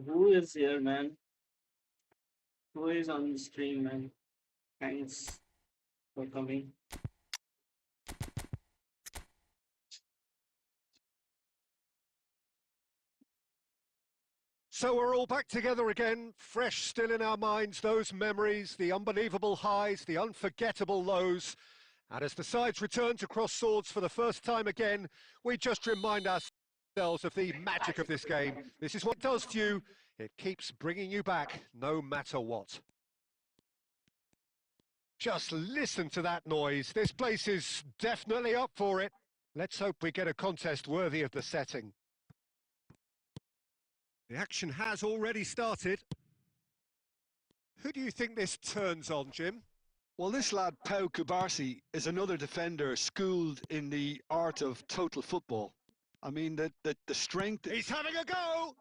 Who is here, man? Who is on the stream, man? Thanks for coming. So we're all back together again, fresh still in our minds, those memories, the unbelievable highs, the unforgettable lows. And as the sides return to cross swords for the first time again, we just remind ourselves of the magic of this game. This is what it does to you. It keeps bringing you back, no matter what. Just listen to that noise. This place is definitely up for it. Let's hope we get a contest worthy of the setting. The action has already started. Who do you think this turns on, Jim? Well, this lad, Pau Kubarsi, is another defender schooled in the art of total football. I mean, the strength... He's having a go!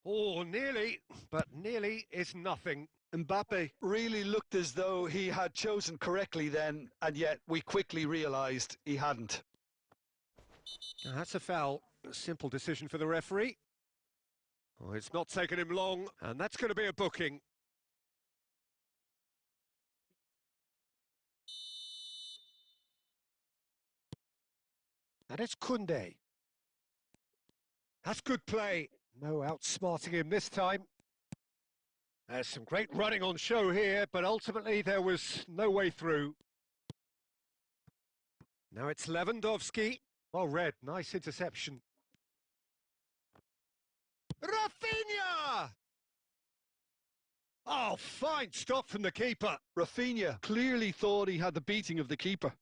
Oh, nearly, but nearly is nothing. Mbappe really looked as though he had chosen correctly then, and yet we quickly realised he hadn't. That's a foul. A simple decision for the referee. Oh, it's not taken him long, and that's going to be a booking. And it's Koundé. That's good play. No outsmarting him this time. There's some great running on show here, but ultimately there was no way through. Now it's Lewandowski. Well read, nice interception. Rafinha! Oh, fine stop from the keeper. Rafinha clearly thought he had the beating of the keeper.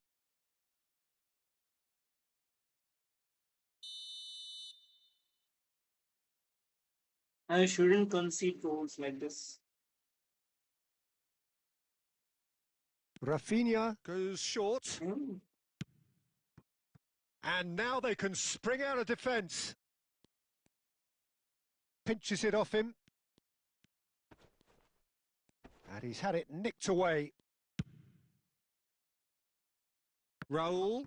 I shouldn't concede goals like this. Rafinha goes short. Mm. And now they can spring out of defence. Pinches it off him. And he's had it nicked away. Raul.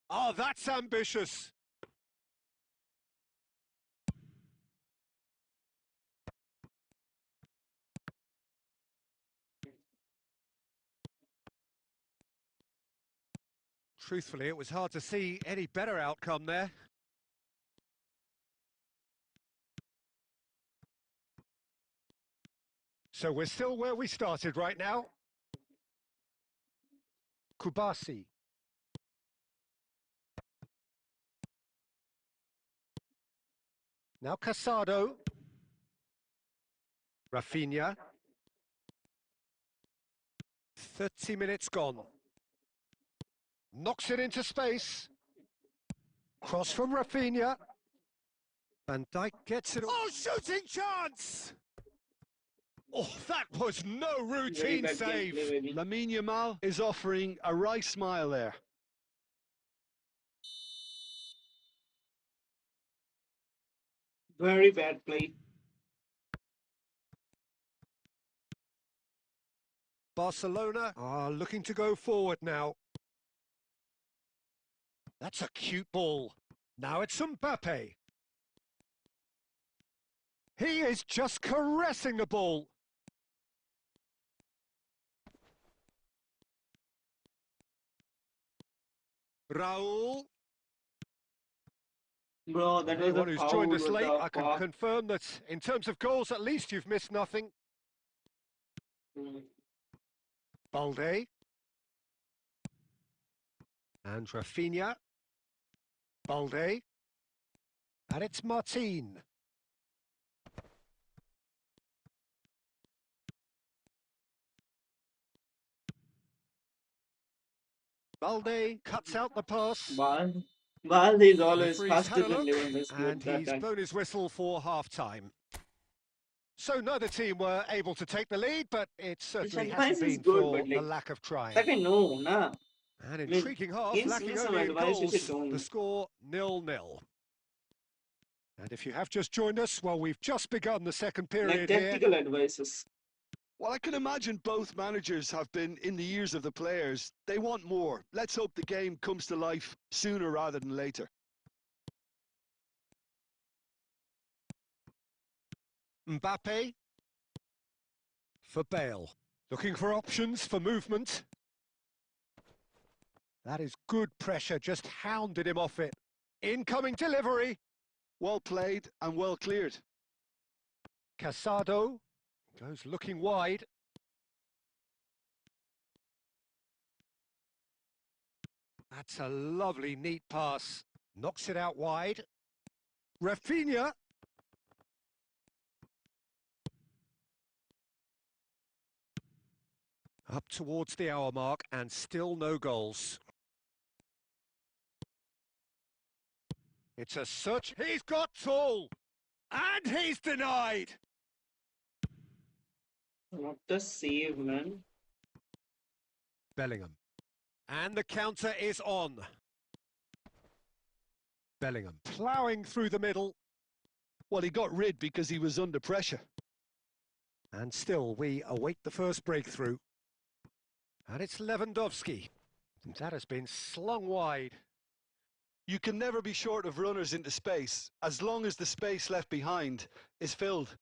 Oh, that's ambitious. Truthfully, it was hard to see any better outcome there. So we're still where we started right now. Kubasi. Now Casado. Rafinha. 30 minutes gone. Knocks it into space. Cross from Rafinha. Van Dijk gets it. Oh, shooting chance! Oh, that was no routine save. Lamine Yamal is offering a wry smile there. Very bad play. Barcelona are looking to go forward now. That's a cute ball. Now it's Mbappe. He is just caressing the ball. Raul. Bro, that was Anyone a who's foul. joined us What late, the I can fuck? confirm that in terms of goals, at least you've missed nothing. Mm. Balde. And Rafinha. Balde. And it's Martin. Balde cuts out the pass. Balde is always Referee's faster had a than look, Lewandowski and at that he's time. blown his whistle for half-time. So neither team were able to take the lead, but it certainly Advice hasn't is been good, for but the like lack of trying. that I know, nah. An I mean, intriguing half, give me lacking some only in advice if you goals. don't. The score 0-0. And if you have just joined us, well, we've just begun the second Like period here. tactical advices. Well, I can imagine both managers have been in the ears of the players. They want more. Let's hope the game comes to life sooner rather than later. Mbappe for Bale. Looking for options for movement. That is good pressure, just hounded him off it. Incoming delivery. Well played and well cleared. Casado goes looking wide. That's a lovely, neat pass. Knocks it out wide. Rafinha. Up towards the hour mark and still no goals. It's a search. He's got tall. And he's denied. What a save, man. Bellingham. And the counter is on. Bellingham ploughing through the middle. Well, he got rid because he was under pressure. And still we await the first breakthrough. And it's Lewandowski. That has been slung wide. You can never be short of runners into space, as long as the space left behind is filled.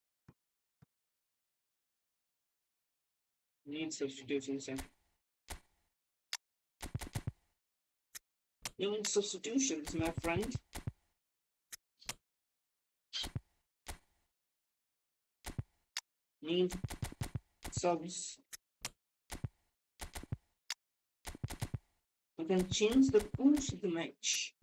Need substitutions, sir. You need substitutions, my friend. Need subs. We can change the course of the match.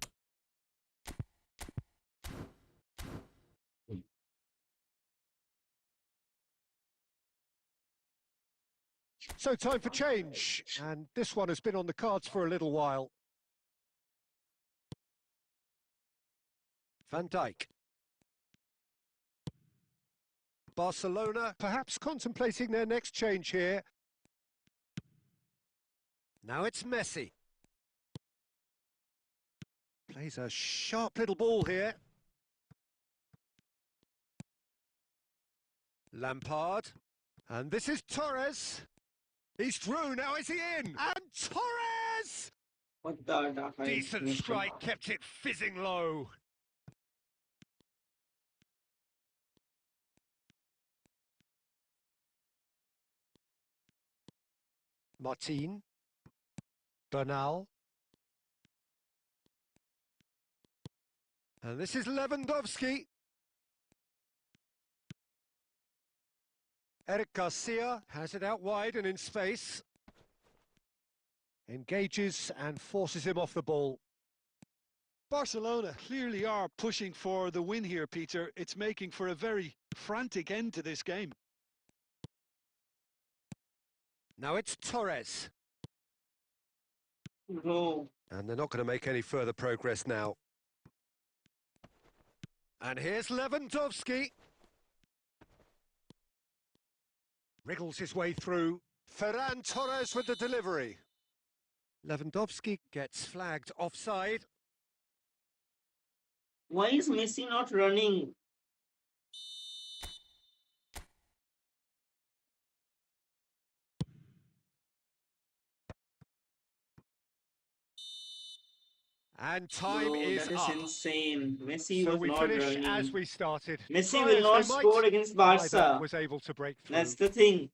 So time for change. And this one has been on the cards for a little while. Van Dijk. Barcelona perhaps contemplating their next change here. Now it's Messi. Plays a sharp little ball here. Lampard. And this is Torres. He's through, now is he in? And Torres! What the Decent strike, kept it fizzing low. Martin. Bernal. And this is Lewandowski. Eric Garcia has it out wide and in space. Engages and forces him off the ball. Barcelona clearly are pushing for the win here, Peter. It's making for a very frantic end to this game. Now it's Torres. No. And they're not going to make any further progress now. And here's Lewandowski. Wriggles his way through. Ferran Torres with the delivery. Lewandowski gets flagged offside. Why is Messi not running? And time Bro, is that is up. insane. Messi So was we not finish running. as we started. Messi Try will as not they might, score against neither Barca. was able to break through. That's the thing.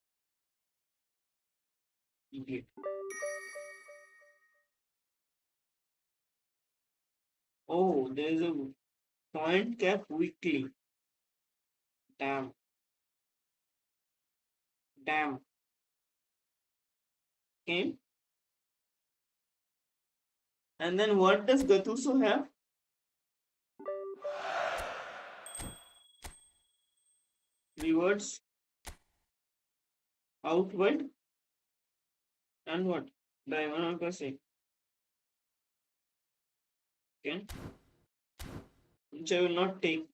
Idiot. Oh, there's a point cap weekly. Damn. Damn. Okay. And then what does Gattuso have? Rewards. Outward. And what? Diamond or say. Okay. Which I will not take.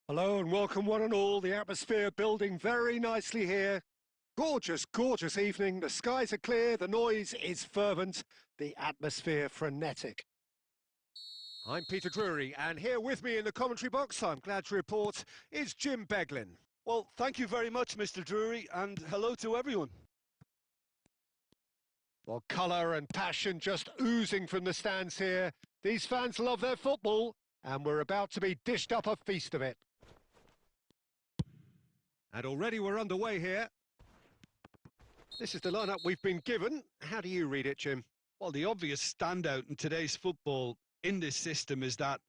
Hello and welcome one and all. The atmosphere building very nicely here. Gorgeous, gorgeous evening. The skies are clear, the noise is fervent, the atmosphere frenetic. I'm Peter Drury, and here with me in the commentary box, I'm glad to report, is Jim Beglin. Well, thank you very much, Mr. Drury, and hello to everyone. Well, colour and passion just oozing from the stands here. These fans love their football, and we're about to be dished up a feast of it. And already we're underway here. This is the lineup we've been given. How do you read it, Jim? Well, the obvious standout in today's football in this system is that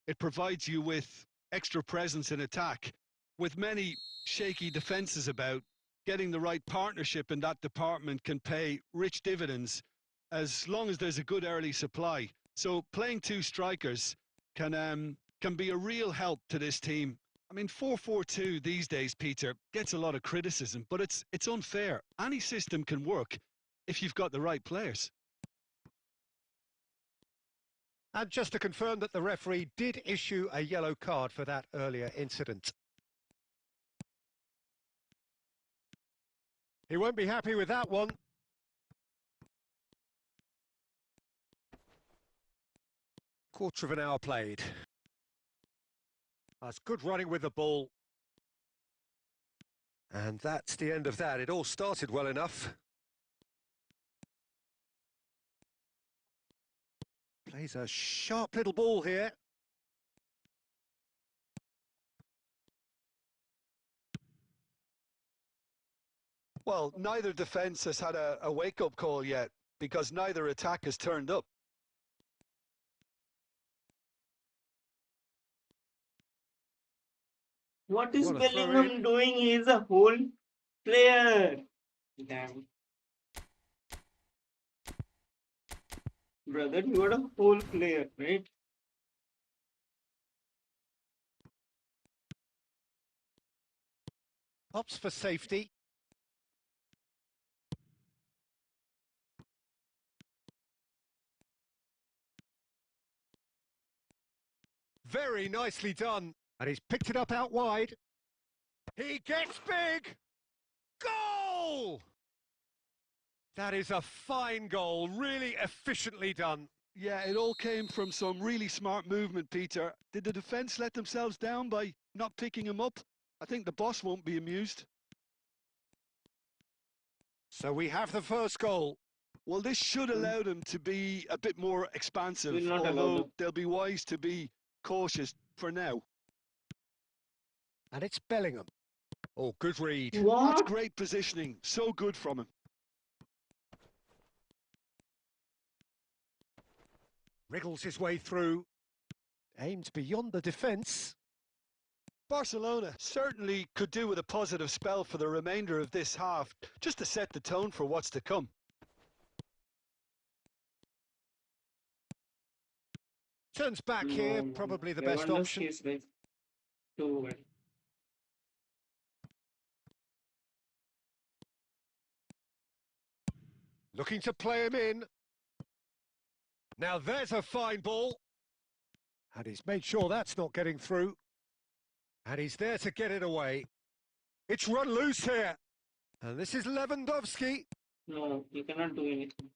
it provides you with extra presence in attack. With many shaky defences about, getting the right partnership in that department can pay rich dividends as long as there's a good early supply. So playing two strikers can be a real help to this team. I mean, 4-4-2 these days, Peter, gets a lot of criticism, but it's unfair. Any system can work if you've got the right players. And just to confirm that the referee did issue a yellow card for that earlier incident. He won't be happy with that one. Quarter of an hour played. That's good running with the ball. And that's the end of that. It all started well enough. Plays a sharp little ball here. Well, neither defence has had a wake-up call yet because neither attack has turned up. What is What a throw Bellingham in. doing? He is a whole player. Damn. Brother, you are a whole player, right? Opts for safety. Very nicely done. And he's picked it up out wide. He gets big! Goal! That is a fine goal, really efficiently done. Yeah, it all came from some really smart movement, Peter. Did the defence let themselves down by not picking him up? I think the boss won't be amused. So we have the first goal. Well, this should allow them to be a bit more expansive, Will not allow although them. they'll be wise to be cautious for now. And it's Bellingham. Oh, good read. That's What? great positioning. So good from him. Wriggles his way through. Aimed beyond the defence. Barcelona certainly could do with a positive spell for the remainder of this half, just to set the tone for what's to come. Turns back here, probably the best option. Is like too well. Looking to play him in. Now there's a fine ball. And he's made sure that's not getting through. And he's there to get it away. It's run loose here. And this is Lewandowski. No, you cannot do anything.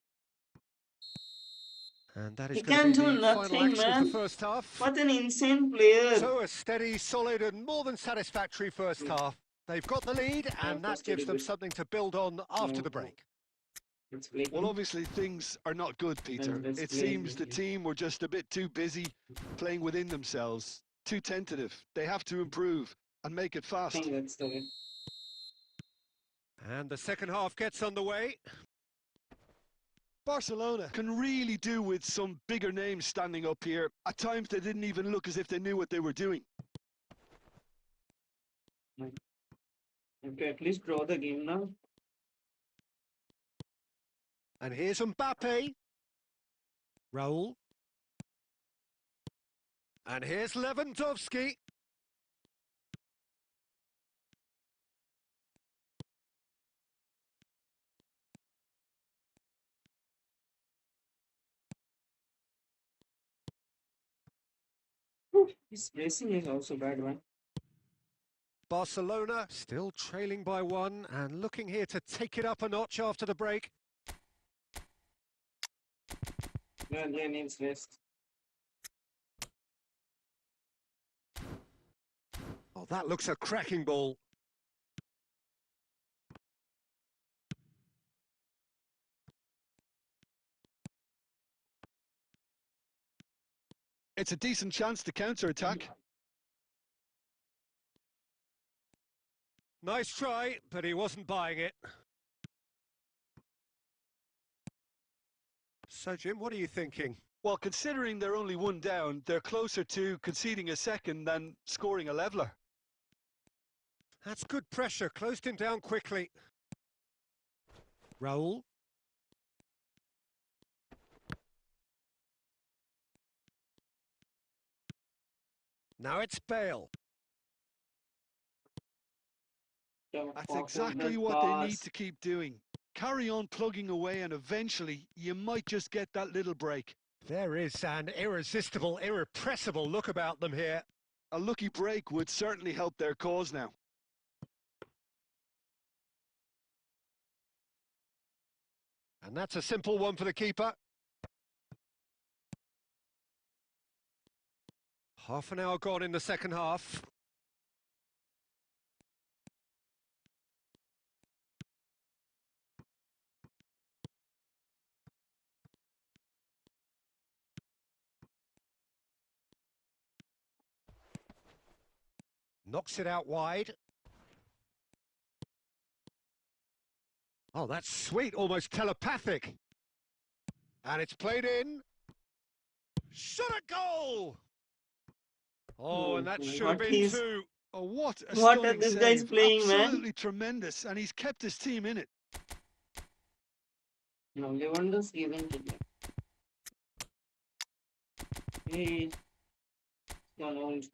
And that is He going to can be do the final nothing, action of man. the first half. What an insane player. So a steady, solid and more than satisfactory first half. They've got the lead and that gives them something to build on after the break. Well, obviously things are not good, Peter. It seems the team were just a bit too busy playing within themselves, too tentative. They have to improve and make it fast. I think that's the way. And the second half gets underway. Barcelona can really do with some bigger names standing up here. At times they didn't even look as if they knew what they were doing. Okay, at least draw the game now. And here's Mbappe. Raul. And here's Lewandowski. His racing is also bad, man. Barcelona still trailing by 1 and looking here to take it up a notch after the break. Well, they needs rest. Oh, that looks a cracking ball. It's a decent chance to counter-attack. Nice try, but he wasn't buying it. So, Jim, what are you thinking? Well, considering they're only 1 down, they're closer to conceding a second than scoring a leveller. That's good pressure, closed him down quickly. Raul. Now it's Bale. That's exactly what they need to keep doing. Carry on plugging away and eventually you might just get that little break. There is an irresistible, irrepressible look about them here. A lucky break would certainly help their cause now. And that's a simple one for the keeper. Half an hour gone in the second half. Knocks it out wide. Oh, that's sweet, almost telepathic. And it's played in. Shot a goal! Oh, and that should have been 2. Oh, what a What are stunning these save. guys playing, man? Absolutely tremendous, and he's kept his team in it. No, Lewandowski isn't it? He's gone old.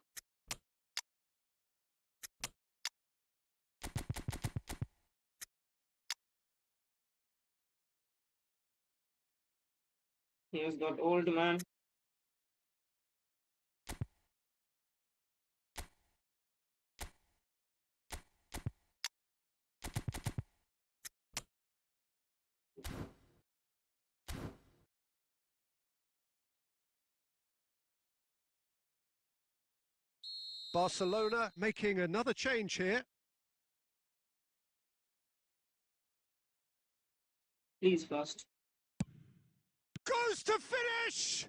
He has got old, man. Barcelona making another change here. Please first. Goes to finish!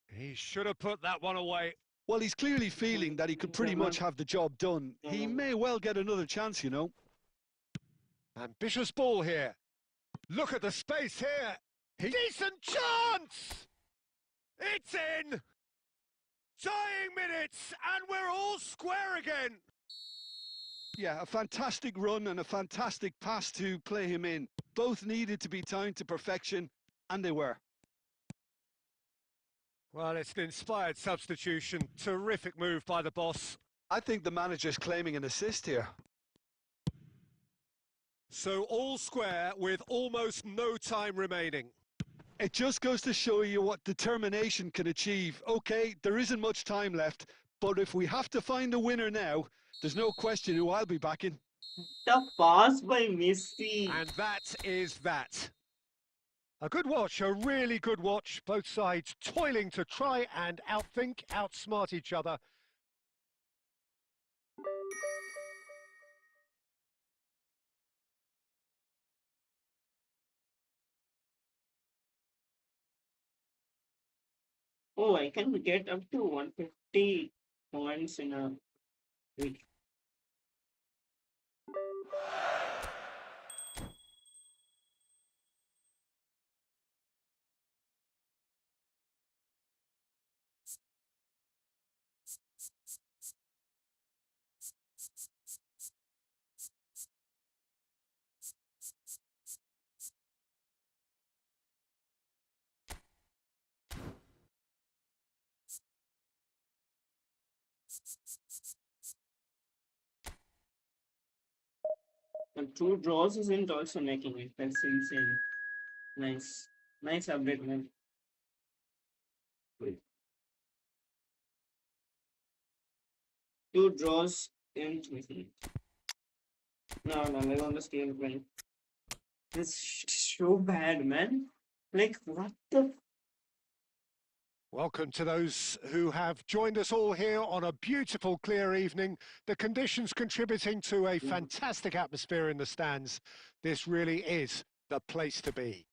He should have put that one away. Well, he's clearly feeling that he could pretty much have the job done. He may well get another chance, you know. Ambitious ball here. Look at the space here. Decent chance! It's in! Dying minutes, and we're all square again. Yeah, a fantastic run and a fantastic pass to play him in. Both needed to be timed to perfection, and they were. Well, it's an inspired substitution. Terrific move by the boss. I think the manager's claiming an assist here. So all square with almost no time remaining. It just goes to show you what determination can achieve. Okay, there isn't much time left, but if we have to find a winner now, there's no question who I'll be backing. The pass by Messi. And that is that. A good watch, a really good watch. Both sides toiling to try and outthink, outsmart each other. Oh, I can get up to 150 points in a week. And 2 draws isn't also making it. That's insane. Nice. Nice update, man. 2 draws Interesting. No, no, like on the scale of like, it's so bad, man. Like, what the? Welcome to those who have joined us all here on a beautiful, clear evening. The conditions contributing to a fantastic atmosphere in the stands. This really is the place to be.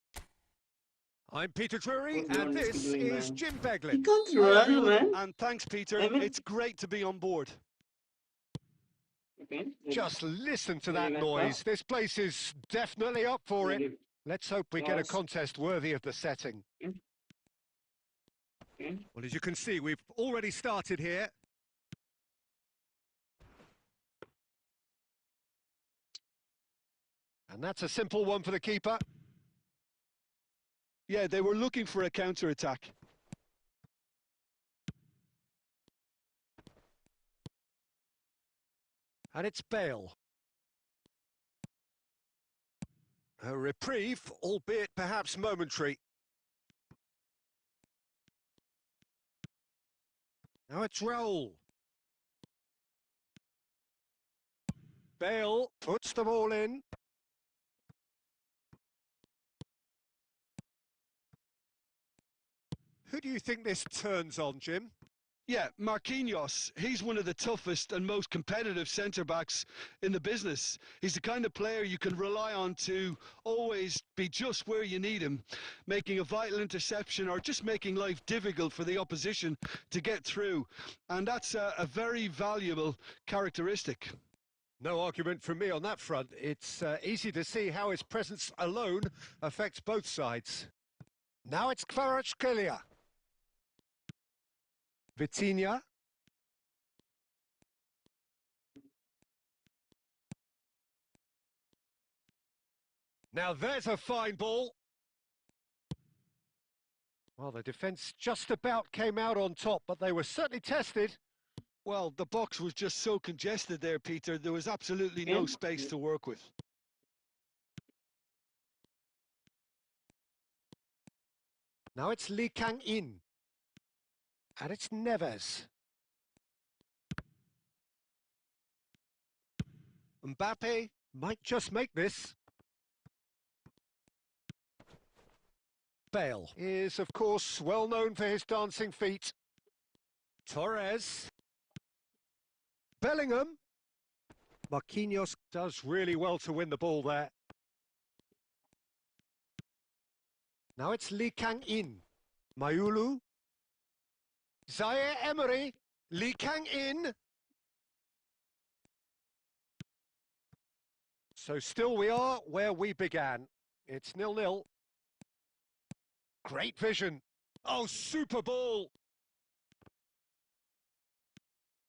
I'm Peter Drury, What and Leon is this doing, is man? Jim He Beglin. can't Hi run, everyone, man. and thanks Peter. I mean, It's great to be on board. okay. Just listen to Very that nice noise. pass. This place is definitely up for it. Very Let's hope we get a pass. contest worthy of the setting. Okay. Well, as you can see, we've already started here. And that's a simple one for the keeper. Yeah, they were looking for a counter-attack. And it's Bale. A reprieve, albeit perhaps momentary. Now it's Raul. Bale puts the ball in. Who do you think this turns on, Jim? Yeah, Marquinhos, he's one of the toughest and most competitive centre-backs in the business. He's the kind of player you can rely on to always be just where you need him, making a vital interception or just making life difficult for the opposition to get through. And that's a very valuable characteristic. No argument from me on that front. It's easy to see how his presence alone affects both sides. Now it's Kvaratskhelia. Vitinha. Now there's a fine ball. Well, the defence just about came out on top, but they were certainly tested. Well, the box was just so congested there, Peter. There was absolutely no space to work with. Now it's Lee Kang-in. And it's Neves. Mbappe might just make this. Bale is, of course, well known for his dancing feet. Torres. Bellingham. Marquinhos does really well to win the ball there. Now it's Lee Kang-in. Mayulu. Zaire Emery. Lee Kang-in. So still we are where we began. It's 0-0. Great vision. Oh, super ball.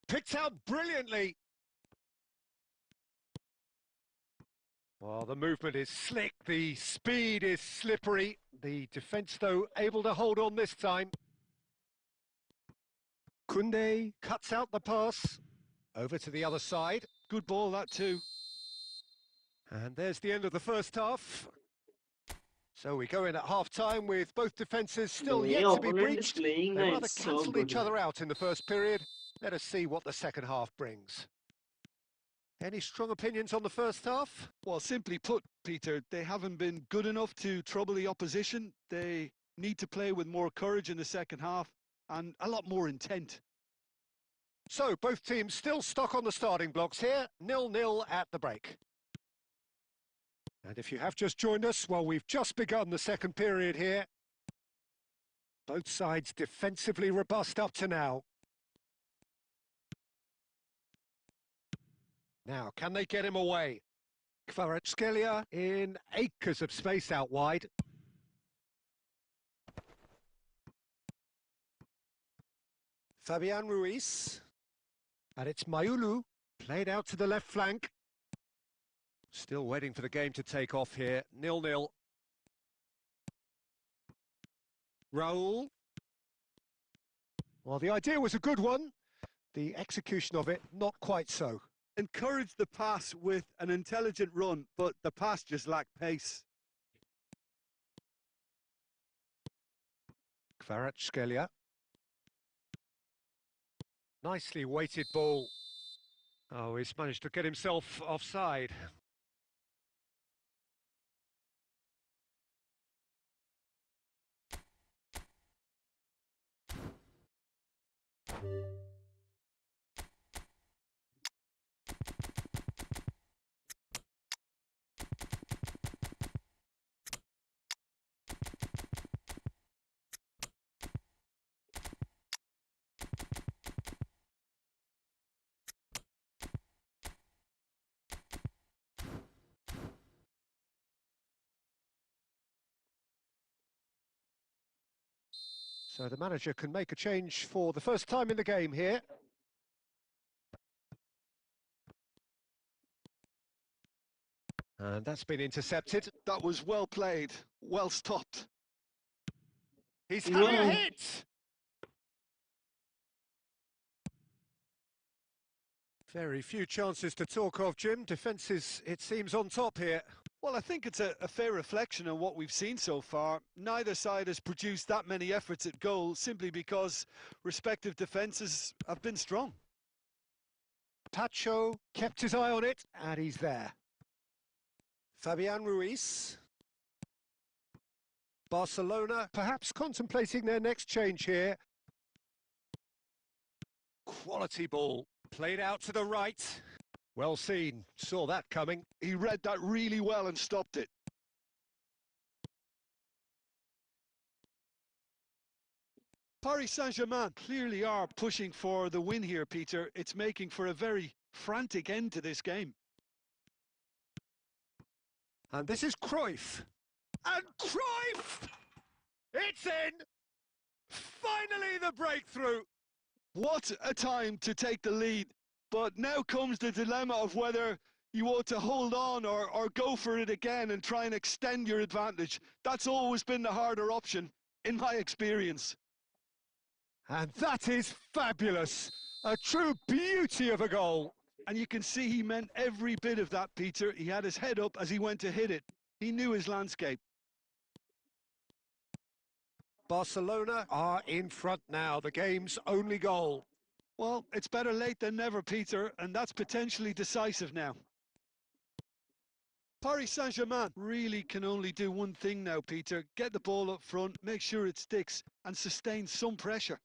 Picked out brilliantly. Well, the movement is slick, the speed is slippery. The defence, though, able to hold on this time. Koundé cuts out the pass. Over to the other side. Good ball, that too. And there's the end of the first half. So we go in at half-time with both defences still The yet to be opponent is breached. playing They rather nice, so cancelled good. each other out in the first period. Let us see what the second half brings. Any strong opinions on the first half? Well, simply put, Peter, they haven't been good enough to trouble the opposition. They need to play with more courage in the second half and a lot more intent. So, both teams still stuck on the starting blocks here, 0-0 at the break. And if you have just joined us, well, we've just begun the second period here. Both sides defensively robust up to now. Now, can they get him away? Kvaratskhelia in acres of space out wide. Fabian Ruiz. And it's Mayulu, played out to the left flank. Still waiting for the game to take off here, 0-0. Raul. Well, the idea was a good one. The execution of it, not quite so. Encourage the pass with an intelligent run, but the pass just lacked pace. Kvaratskhelia. Nicely weighted ball. Oh, he's managed to get himself offside. So the manager can make a change for the first time in the game here. And that's been intercepted. That was well played, well stopped. He's having a No. hit! Very few chances to talk of, Jim. Defence is, it seems, on top here. Well, I think it's a fair reflection on what we've seen so far. Neither side has produced that many efforts at goal simply because respective defences have been strong. Pacho kept his eye on it, and he's there. Fabian Ruiz. Barcelona perhaps contemplating their next change here. Quality ball. Played out to the right. Well seen. Saw that coming. He read that really well and stopped it. Paris Saint-Germain clearly are pushing for the win here, Peter. It's making for a very frantic end to this game. And this is Cruyff. And Cruyff! It's in! Finally the breakthrough! What a time to take the lead. But now comes the dilemma of whether you ought to hold on or go for it again and try and extend your advantage. That's always been the harder option, in my experience. And that is fabulous. A true beauty of a goal. And you can see he meant every bit of that, Peter. He had his head up as he went to hit it. He knew his landscape. Barcelona are in front now, the game's only goal. Well, it's better late than never, Peter, and that's potentially decisive now. Paris Saint-Germain really can only do one thing now, Peter. Get the ball up front, make sure it sticks, and sustain some pressure.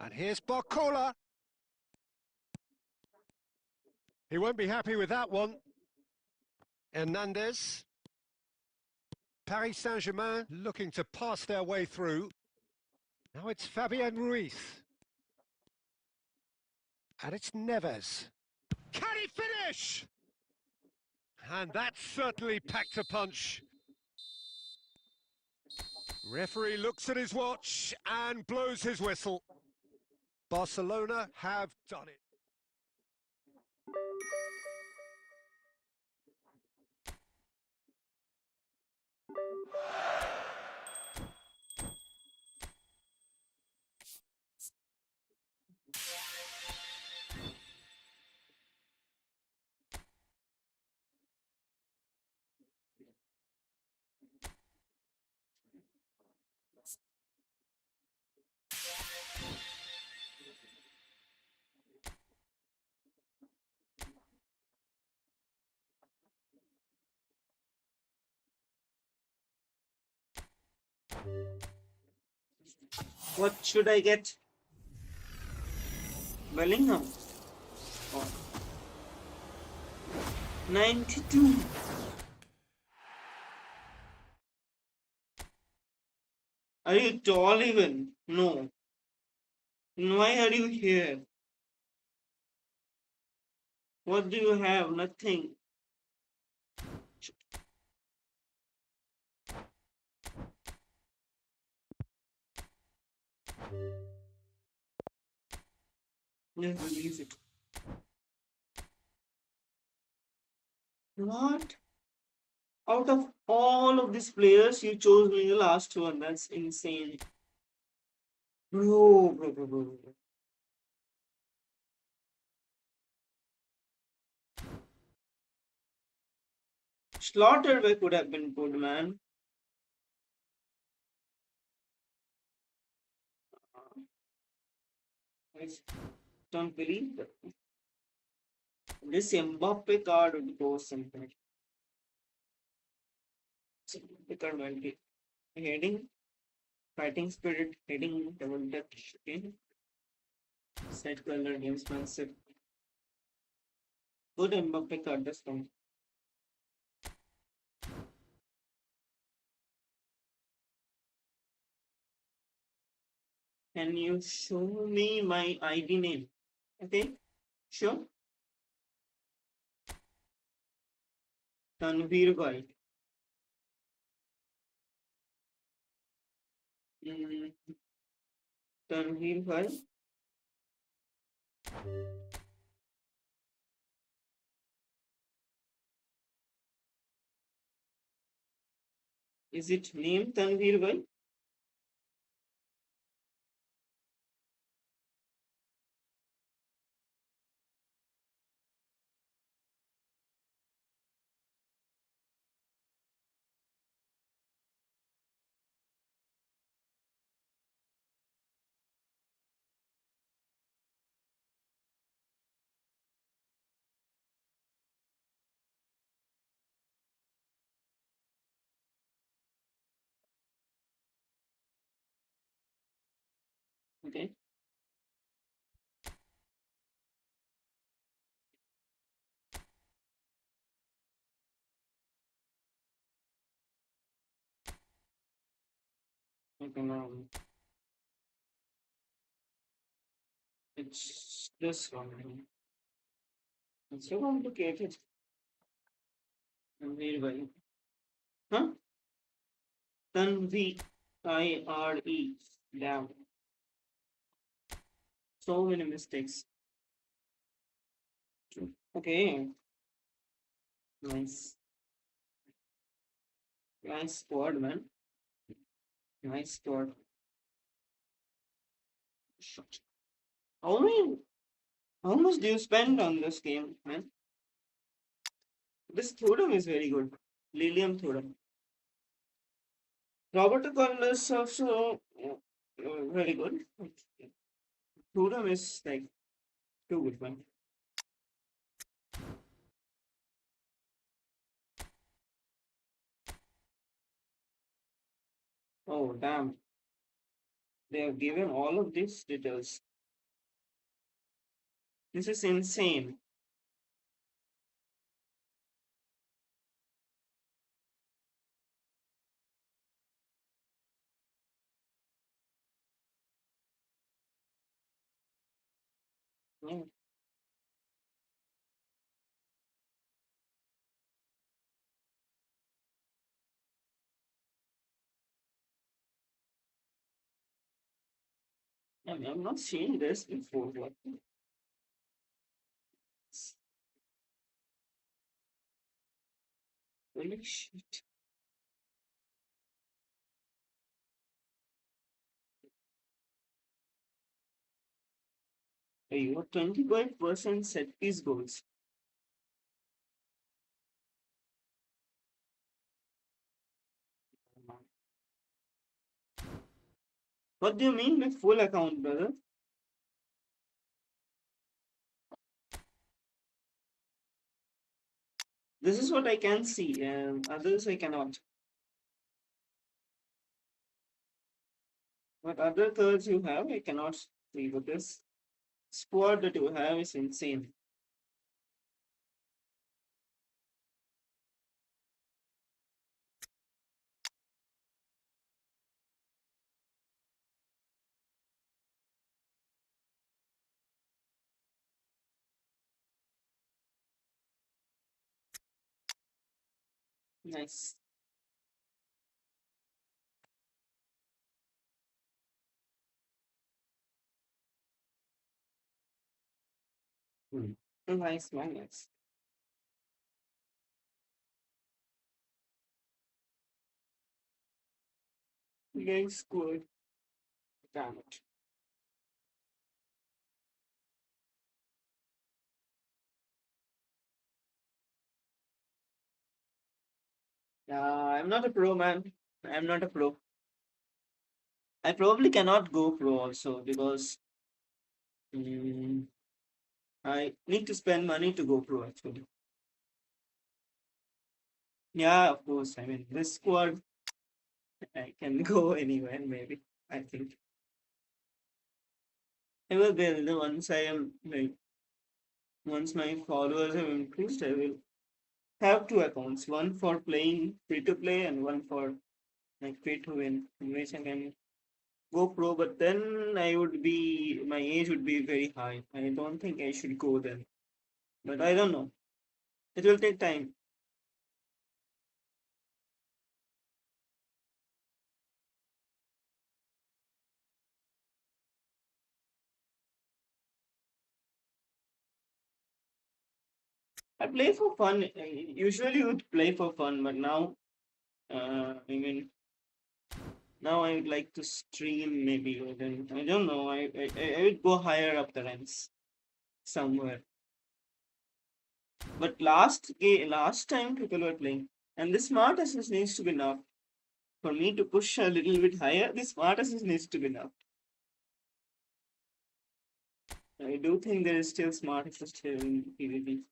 And here's Barcola. He won't be happy with that one. Hernandez. Paris Saint-Germain looking to pass their way through. Now it's Fabian Ruiz. And it's Neves. Can he finish? And that certainly packed a punch. Referee looks at his watch and blows his whistle. Barcelona have done it. What should I get? Bellingham. Oh. 92. Are you tall even? No. Then why are you here? What do you have? Nothing. Just release it. What? Out of all of these players, you chose me the last one. That's insane. Bro. Slaughterway could have been good, man. I don't believe that. This Mbappe card would go somewhere. Mbappe card will be heading, fighting spirit, heading, double depth, shooting, set color, gamesmanship. Good Mbappe card this one. Can you show me my ID name? Okay, sure. Tanveer Bhai. Mm, Tanveer Bhai. Is it name Tanveer Bhai? Okay. Okay, now it's this one. It's so complicated. Tanveer Bhai. Huh? Tanveer. I-R-E. Damn. So many mistakes. Okay. Nice. Nice squad, man. Nice squad. Shot. How many, how much do you spend on this game, man? This Thodam is very good. Lilium Thodam. Roberto Carlos also very good. Thodam is like too good, man. Oh, damn. They have given all of these details. This is insane. Yeah. I've not seen this before. What? Holy shit. You got 25% set piece goals. What do you mean by full account, brother? This is what I can see, and others I cannot. What other cards you have, I cannot see. But this squad that you have is insane. Nice. Hmm. Nice, man. Nice. Getting scored. Damn it. I'm not a pro, man. I'm not a pro. I probably cannot go pro also because Mm, I need to spend money to go pro actually. Yeah, of course. I mean, this squad, I can go anywhere maybe. I think I will build once I am like once my followers have increased. I will have two accounts, one for playing free to play and one for like pay to win, in which I can go pro. But then my age would be very high. I don't think I should go then. But I don't know. It will take time. I play for fun. I usually would play for fun, but now, I mean, now I would like to stream maybe. Or then I don't know. I would go higher up the ranks somewhere. But last time people were playing, and the smart assist needs to be enough for me to push a little bit higher. The smart assist needs to be enough. I do think there is still smart assist here in PvP,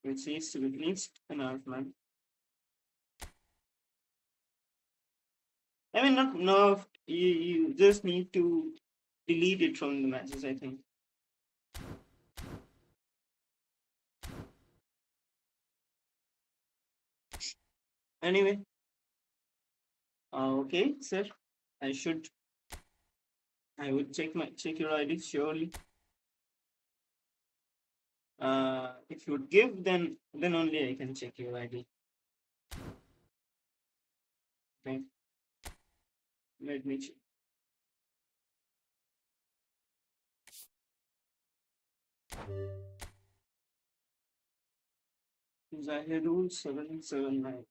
which needs to be needs enough, man. I mean, not enough. You just need to delete it from the matches, I think. Anyway, okay, sir. I should. I would check your ID surely. If you would give, then only I can check your ID. Okay, let me check. Zahirul 779.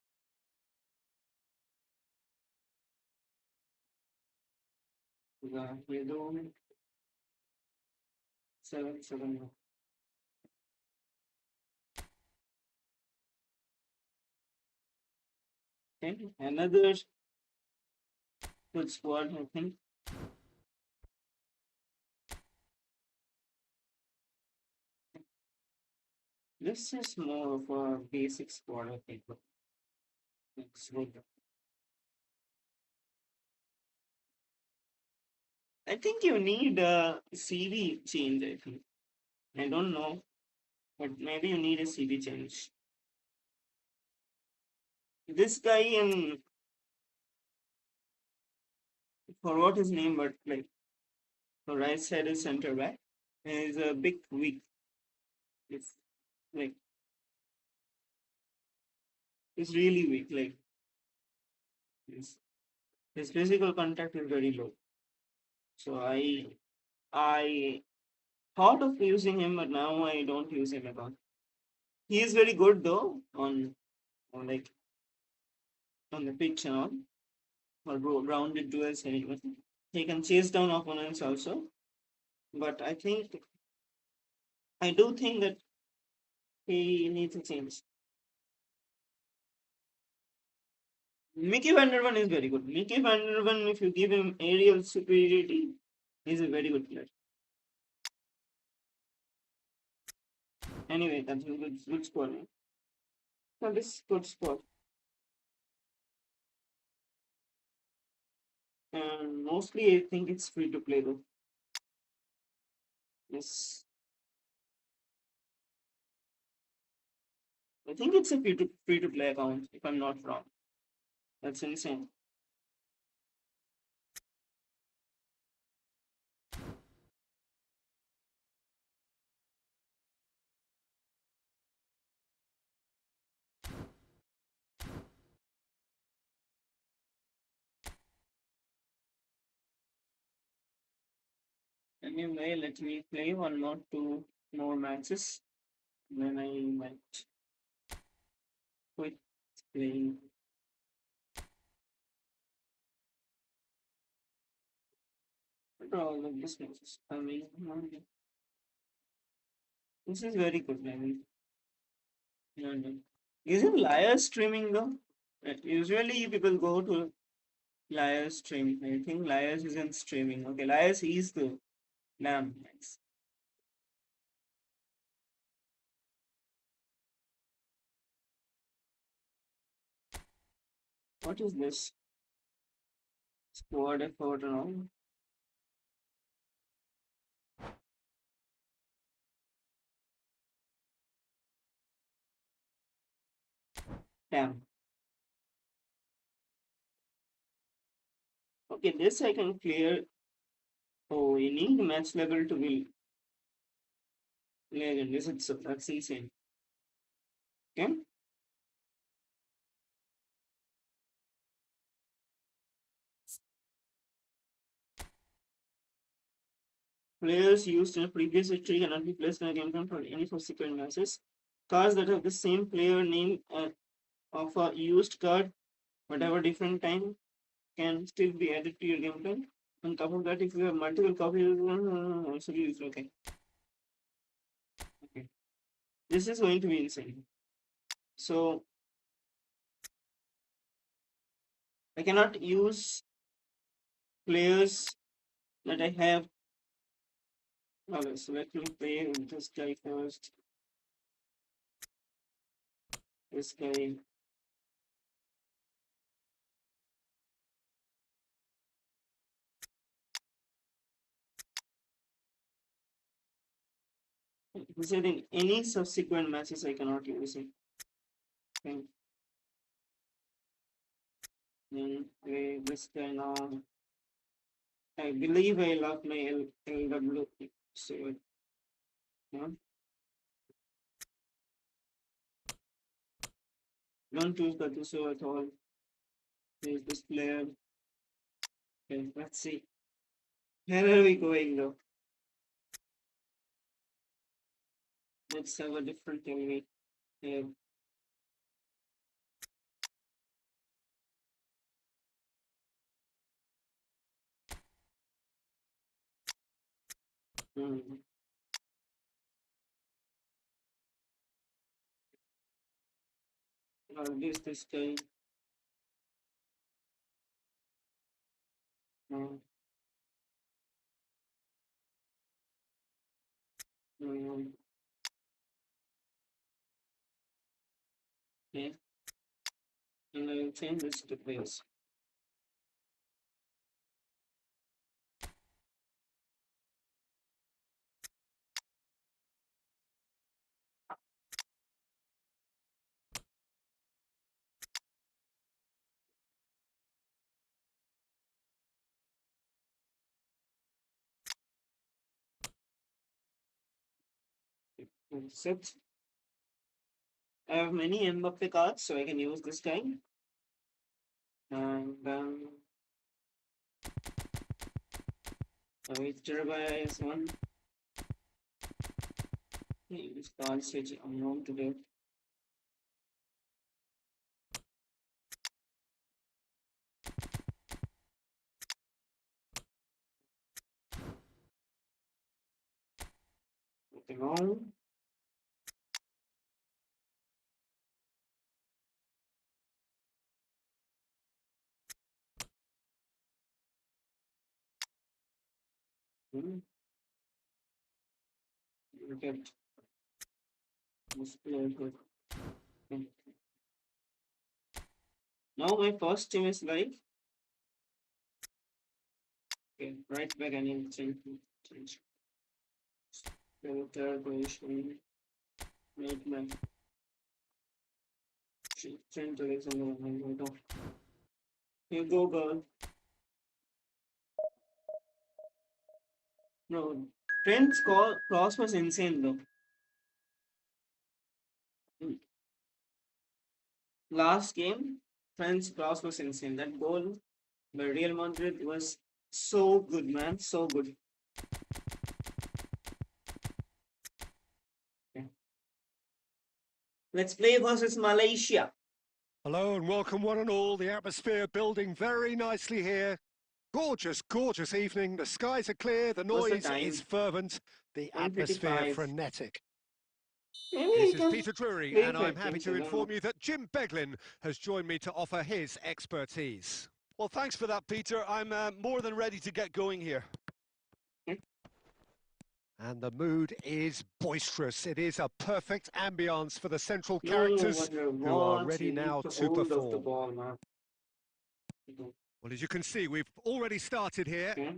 Zahirul 779. Okay, another good squad, I think. This is more of a basic squad, I think. It's good. I think you need a CV change, I think. I don't know, but maybe you need a CV change. This guy, and forgot his name, but like the right side is center back, is a big weak. It's like it's really weak. Like his, his physical contact is very low. So I thought of using him, but now I don't use him at all. He is very good though on like on the pitch and all, or grounded duels and everything. He can chase down opponents also, but I do think that he needs a change. Mickey Van der Ven is very good. Mickey Van der Ven, if you give him aerial superiority, he's a very good player. Anyway, that's a good squad. So this good squad. And mostly I think it's free to play though. Yes. I think it's a free to play account, if I'm not wrong. That's insane. Anyway, let me play one or two more matches. Then I might quit playing. What are all of these matches? I mean, this is very good. I mean, no, no. Isn't Liar streaming though? Usually people go to Liar stream. I think Liars isn't streaming. Okay, Liars is the damn nice. What is this? Squad effort and all. Damn. Okay, this I can clear. Oh, you need match level to be legend. That's insane. Okay. Players used in a previous victory cannot be placed in a game plan for any subsequent matches. Cards that have the same player name of a used card, whatever different time, can still be added to your game plan. On top of that, if you have multiple copies, also be used. Okay. Okay. This is going to be insane. So I cannot use players that I have. Okay, so let me play with this guy first. This guy. He said in any subsequent matches I cannot use it. Okay. Then play this guy now. I believe I love my LW. So yeah. Don't choose Gattuso at all. Use this player. Okay, let's see. Where are we going though? Let's have a different teammate here. Hmm. I'll use this guy. Um, um, okay, and I'll change this to players. Set. I have many Mbappe cards, so I can use this guy. And Victor is one. Use cards which unknown to them. Nothing wrong. Look at this player good. Okay. Now my first team is like okay, right back I need to change. Third position. Make my Trent Alexander. You go girl. No, Trent's cross was insane though. Last game, Trent's cross was insane. That goal by Real Madrid was so good, man. So good. Okay. Let's play versus Malaysia. Hello and welcome one and all. The atmosphere building very nicely here. Gorgeous, gorgeous evening. The skies are clear, the What's the noise time? is fervent, the atmosphere 1:55. frenetic. Maybe This we is can Peter Drury, play and I'm happy 15 to inform seconds. you that Jim Beglin has joined me to offer his expertise. Well, thanks for that, Peter. I'm more than ready to get going here. And the mood is boisterous. It is a perfect ambience for the central No, characters what your who are watch, ready you need now to to hold of the perform. ball, man. Well, as you can see, we've already started here. Okay.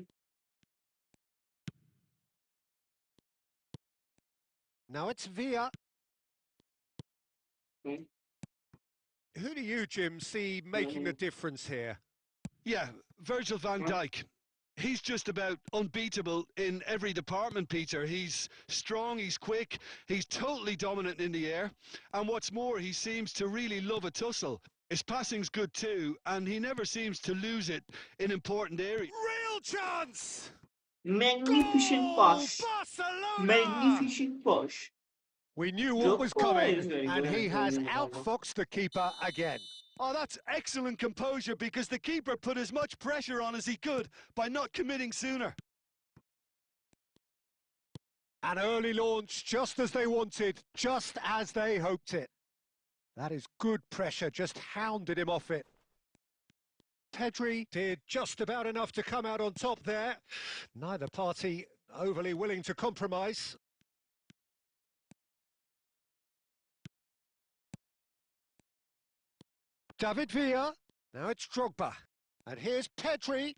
Now it's Villa. Okay. Who do you, Jim, see making a difference here? Yeah, Virgil van Dijk. He's just about unbeatable in every department, Peter. He's strong, he's quick, he's totally dominant in the air. And what's more, he seems to really love a tussle. His passing's good too, and he never seems to lose it in important areas. Real chance! Magnificent Goal! pass. Barcelona! Magnificent pass. We knew what was Drogba is coming, very and good he at has holding the ball. outfoxed the keeper again. Oh, that's excellent composure because the keeper put as much pressure on as he could by not committing sooner. An early launch, just as they wanted, just as they hoped it. That is good pressure, just hounded him off it. Pedri did just about enough to come out on top there. Neither party overly willing to compromise. David Villa. Now it's Drogba. And here's Pedri.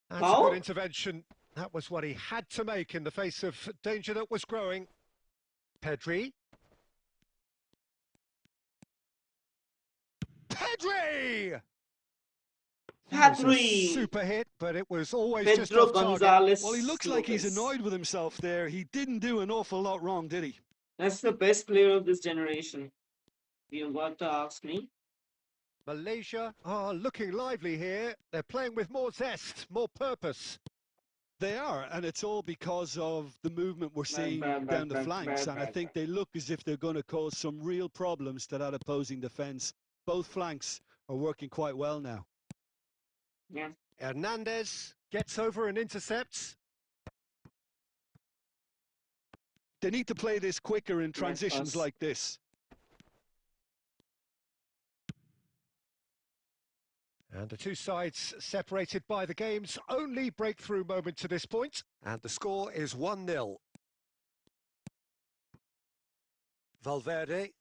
That's a Foul? good intervention. That was what he had to make in the face of danger that was growing. Pedri. Pedri! That was a Pedri! super hit, but it was always just Pedro off target. Gonzalez. Well, he looks like he's Lopez. annoyed with himself there. He didn't do an awful lot wrong, did he? That's the best player of this generation. You got to ask me. Malaysia are looking lively here. They're playing with more zest, more purpose. They are, and it's all because of the movement we're seeing down the flanks, and I think they look as if they're going to cause some real problems to that opposing defence. Both flanks are working quite well now. Yeah. Hernandez gets over and intercepts. They need to play this quicker in transitions like this. And the two sides separated by the game's only breakthrough moment to this point. And the score is 1-0. Valverde.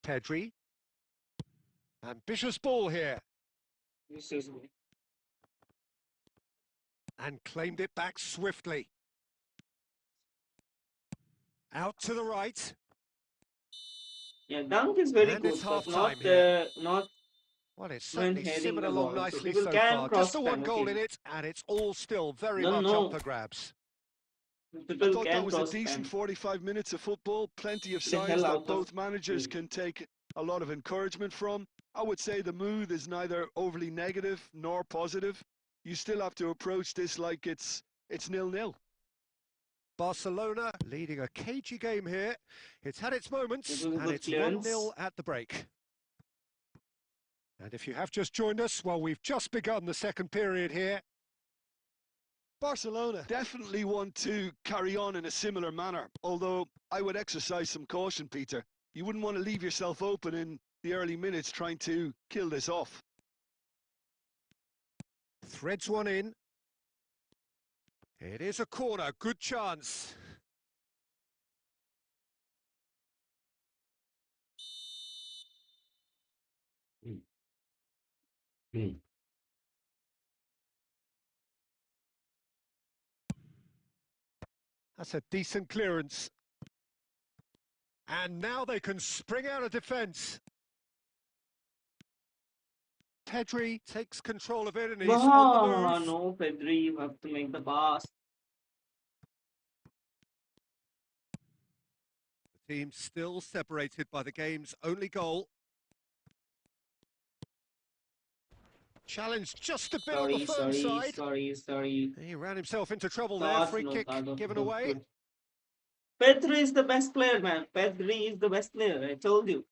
Pedri. Ambitious ball here. This is And claimed it back swiftly. Out to the right. yeah, dunk is very And good, it's but half-time here. not Well, it's when certainly heading simmered the along ball. So nicely people so can far. cross Just the one time, goal okay. in it, and it's all still very No, much no. up for grabs. I People thought that can was a cross decent time. 45 minutes of football, plenty of The hell signs that out of both managers me. can take a lot of encouragement from. I would say the mood is neither overly negative nor positive. You still have to approach this like it's 0-0. Barcelona leading a cagey game here. It's had its moments, This was a and good it's clearance. 1-0 at the break. And if you have just joined us, well, we've just begun the second period here. Barcelona definitely want to carry on in a similar manner, although I would exercise some caution, Peter. You wouldn't want to leave yourself open in the early minutes trying to kill this off. Threads one in. It is a corner, good chance. That's a decent clearance. And now they can spring out of defence. Pedri takes control of it and he's on the move. No, Pedri, you have to make the pass. The team still separated by the game's only goal. Challenge just a bit on the firm side. Sorry. He ran himself into trouble there. Free kick given away. Pedri is the best player, man. Pedri is the best player, I told you.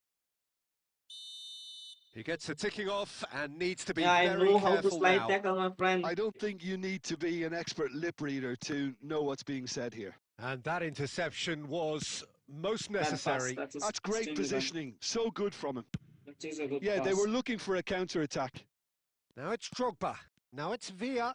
He gets a ticking off and needs to be Yeah, I very know how to careful slide now. tackle, my friend. I don't think you need to be an expert lip reader to know what's being said here. And that interception was most necessary. That's great positioning. So good from him. Which is a good Yeah, pass. they were looking for a counter-attack. Now it's Drogba. Now it's Villa.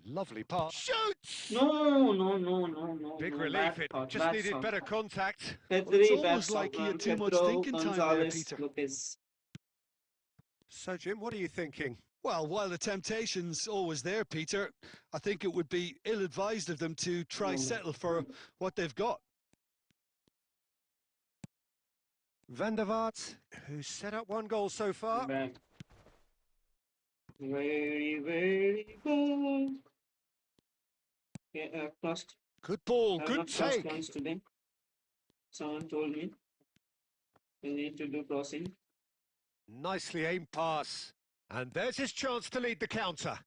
Lovely pass. Shoots! No. Big Bad relief. It shot, just bad needed shot. better contact. Well, it's Pedri, bad almost shot, like he man. had too much Pedro thinking time there, Gonzalez Peter. Lopez. So, Jim, what are you thinking? Well, while the temptation's always there, Peter, I think it would be ill-advised of them to try settle for what they've got. Van der Vaart, who's set up one goal so far. Bad. Very good. Yeah, crossed. Good ball, I have good not crossed take. once today. Someone told me we need to do crossing. Nicely aimed pass. And there's his chance to lead the counter.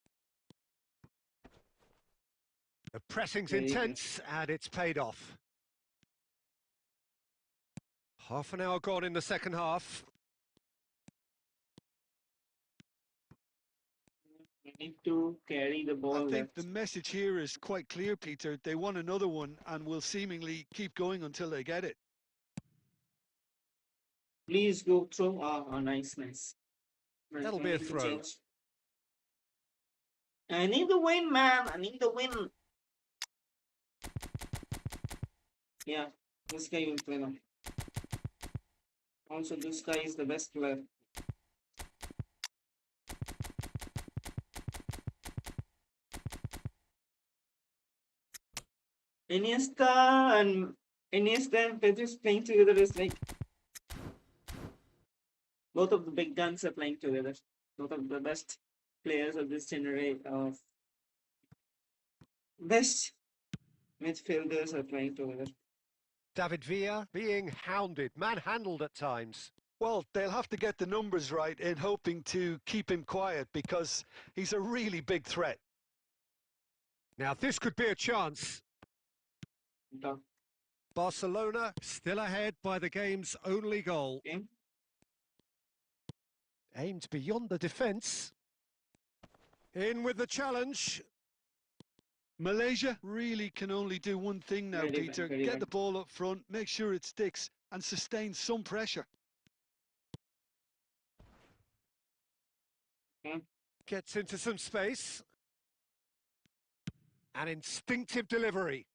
The pressing's Very good. intense, and it's paid off. Half an hour gone in the second half. We need to carry the I ball think left. the message here is quite clear, Peter. They want another one and will seemingly keep going until they get it. Please go through. Nice. Nice, That'll I be a need to throw. change. I need the win, man. I need the win. Yeah, this guy will play now. Also, this guy is the best player. Iniesta and Pedri playing together is like both of the big guns are playing together. Both of the best players of this generation of best midfielders are playing together. David Villa being hounded, manhandled at times. Well, they'll have to get the numbers right in hoping to keep him quiet because he's a really big threat. Now this could be a chance. Top Barcelona still ahead by the game's only goal. game. Aimed beyond the defence. In with the challenge. Malaysia really can only do one thing now, Very bad, Peter. very Get bad. the ball up front, make sure it sticks and sustain some pressure. Gets into some space. An instinctive delivery.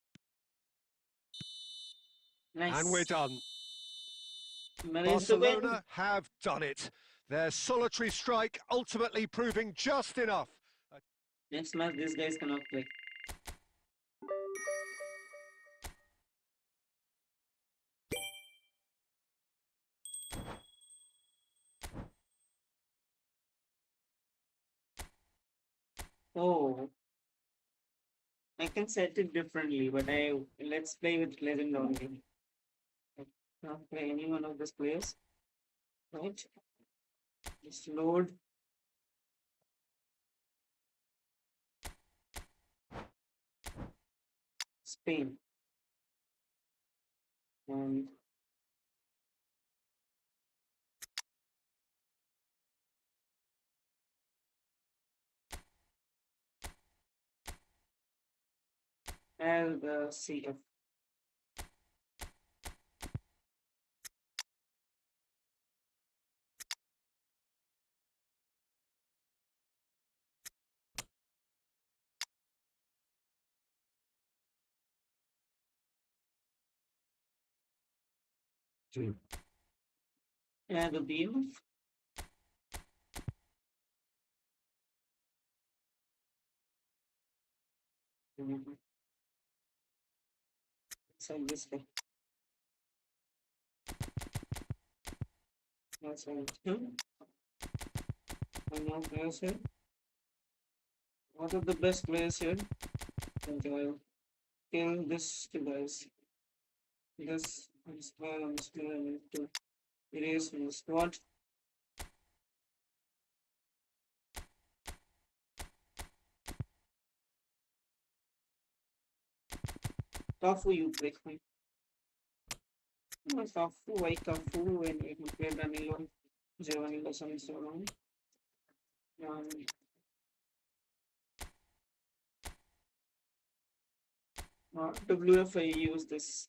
Nice. And we're done. Malaysia win. Barcelona have done it. Their solitary strike ultimately proving just enough. Next match, these guys cannot play. Oh, I can set it differently, but let's play with legend only. I can't play any one of these players. Right? Just load. Spain. And CF. And the beam. So this guy. That's all. One more players here. What are the best players here? And I'll kill this two guys. This player and this player. I need to erase from the squad. Tafu, you break me. No, Tafu, why Tafu when you can play Danilo, Giovanni Lawson, so on. WF I use this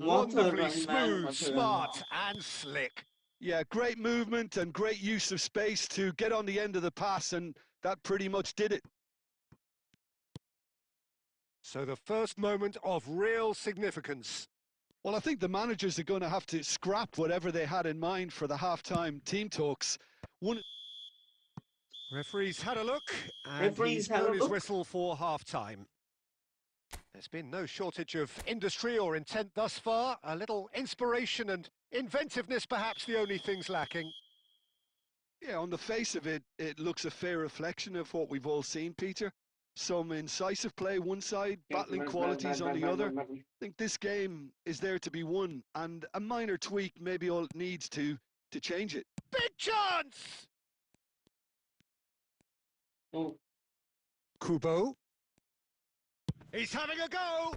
What a Wonderfully run, man. smooth, What a run. smart and slick. Yeah, great movement and great use of space to get on the end of the pass, and that pretty much did it. So the first moment of real significance. Well, I think the managers are going to have to scrap whatever they had in mind for the half-time team talks. Referee's had a look, and Referee's he's had a blown his look. whistle for half-time. There's been no shortage of industry or intent thus far. A little inspiration and inventiveness, perhaps the only things lacking. Yeah, on the face of it, it looks a fair reflection of what we've all seen, Peter. Some incisive play one side, battling qualities on the other. I think this game is there to be won, and a minor tweak maybe all it needs to change it. Big chance! Oh, Kubo. He's having a go!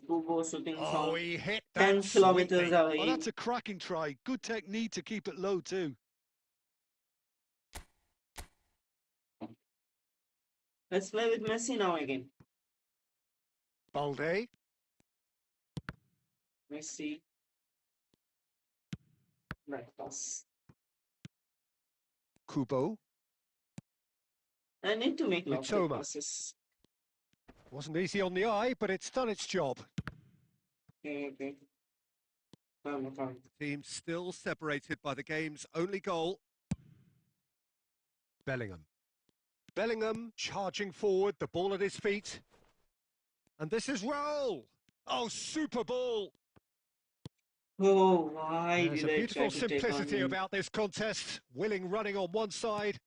Kubo shooting Oh, from he hit 10 that kilometers sweetly. away. Oh, that's a cracking try. Good technique to keep it low too. Let's play with Messi now again. Balde. Messi. Right pass. Kubo. I need to make lots of Mitoma. passes. Wasn't easy on the eye, but it's done its job. Okay. Calm. Team still separated by the game's only goal. Bellingham. Bellingham charging forward, the ball at his feet. And this is roll! Oh, super ball! Oh, why There's did a I beautiful try to take on simplicity him? about this contest. Willing running on one side,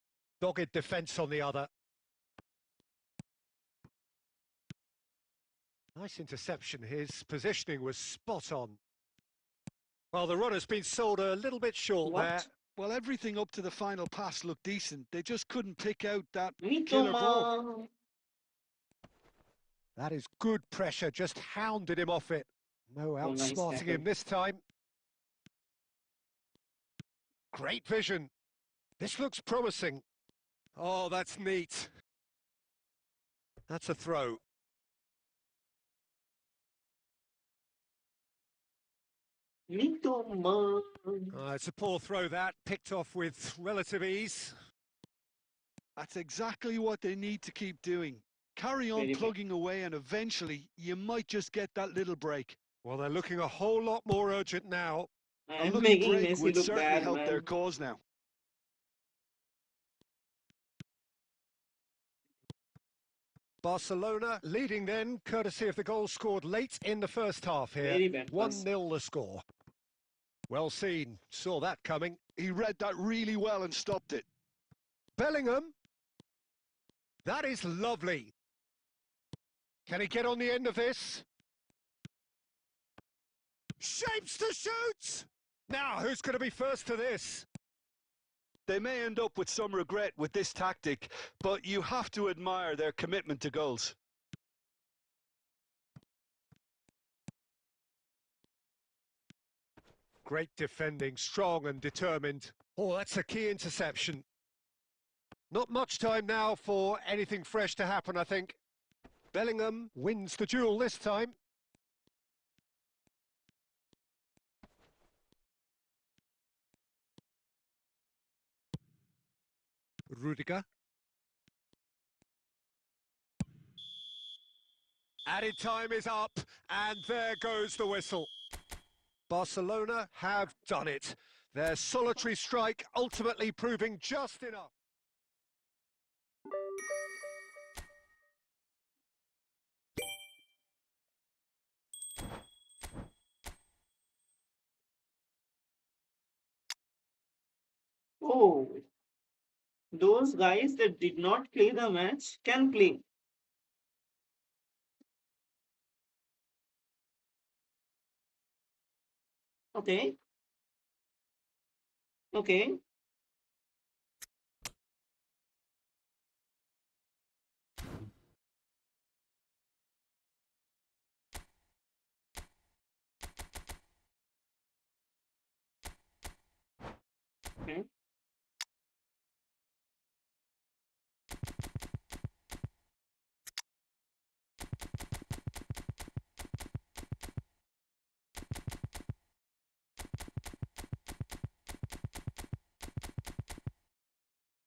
dogged defence on the other. Nice interception. His positioning was spot on. Well, the run has been sold a little bit short What? there. Well, everything up to the final pass looked decent. They just couldn't pick out that killer ball. Mitoma. That is good pressure, just hounded him off it. No Oh, nice outsmarting tackle. him this time. Great vision. This looks promising. Oh, that's neat. That's a throw. Mitoma. It's a poor throw that, picked off with relative ease. That's exactly what they need to keep doing. Carry on Very good. plugging away, and eventually you might just get that little break. Well, they're looking a whole lot more urgent now. A I'm lucky making break Messi would look certainly bad, help man. their cause now. Barcelona leading then, courtesy of the goal scored late in the first half here. Very bad pass. 1-0 the score. Well seen, saw that coming. He read that really well and stopped it. Bellingham. That is lovely. Can he get on the end of this? Shapes to shoot! Now, who's going to be first to this? They may end up with some regret with this tactic, but you have to admire their commitment to goals. Great defending, strong and determined. Oh, that's a key interception. Not much time now for anything fresh to happen, I think. Bellingham wins the duel this time. Rudiger. Added time is up, and there goes the whistle. Barcelona have done it. Their solitary strike ultimately proving just enough. Oh, those guys that did not play the match can play. Okay. Okay. Okay.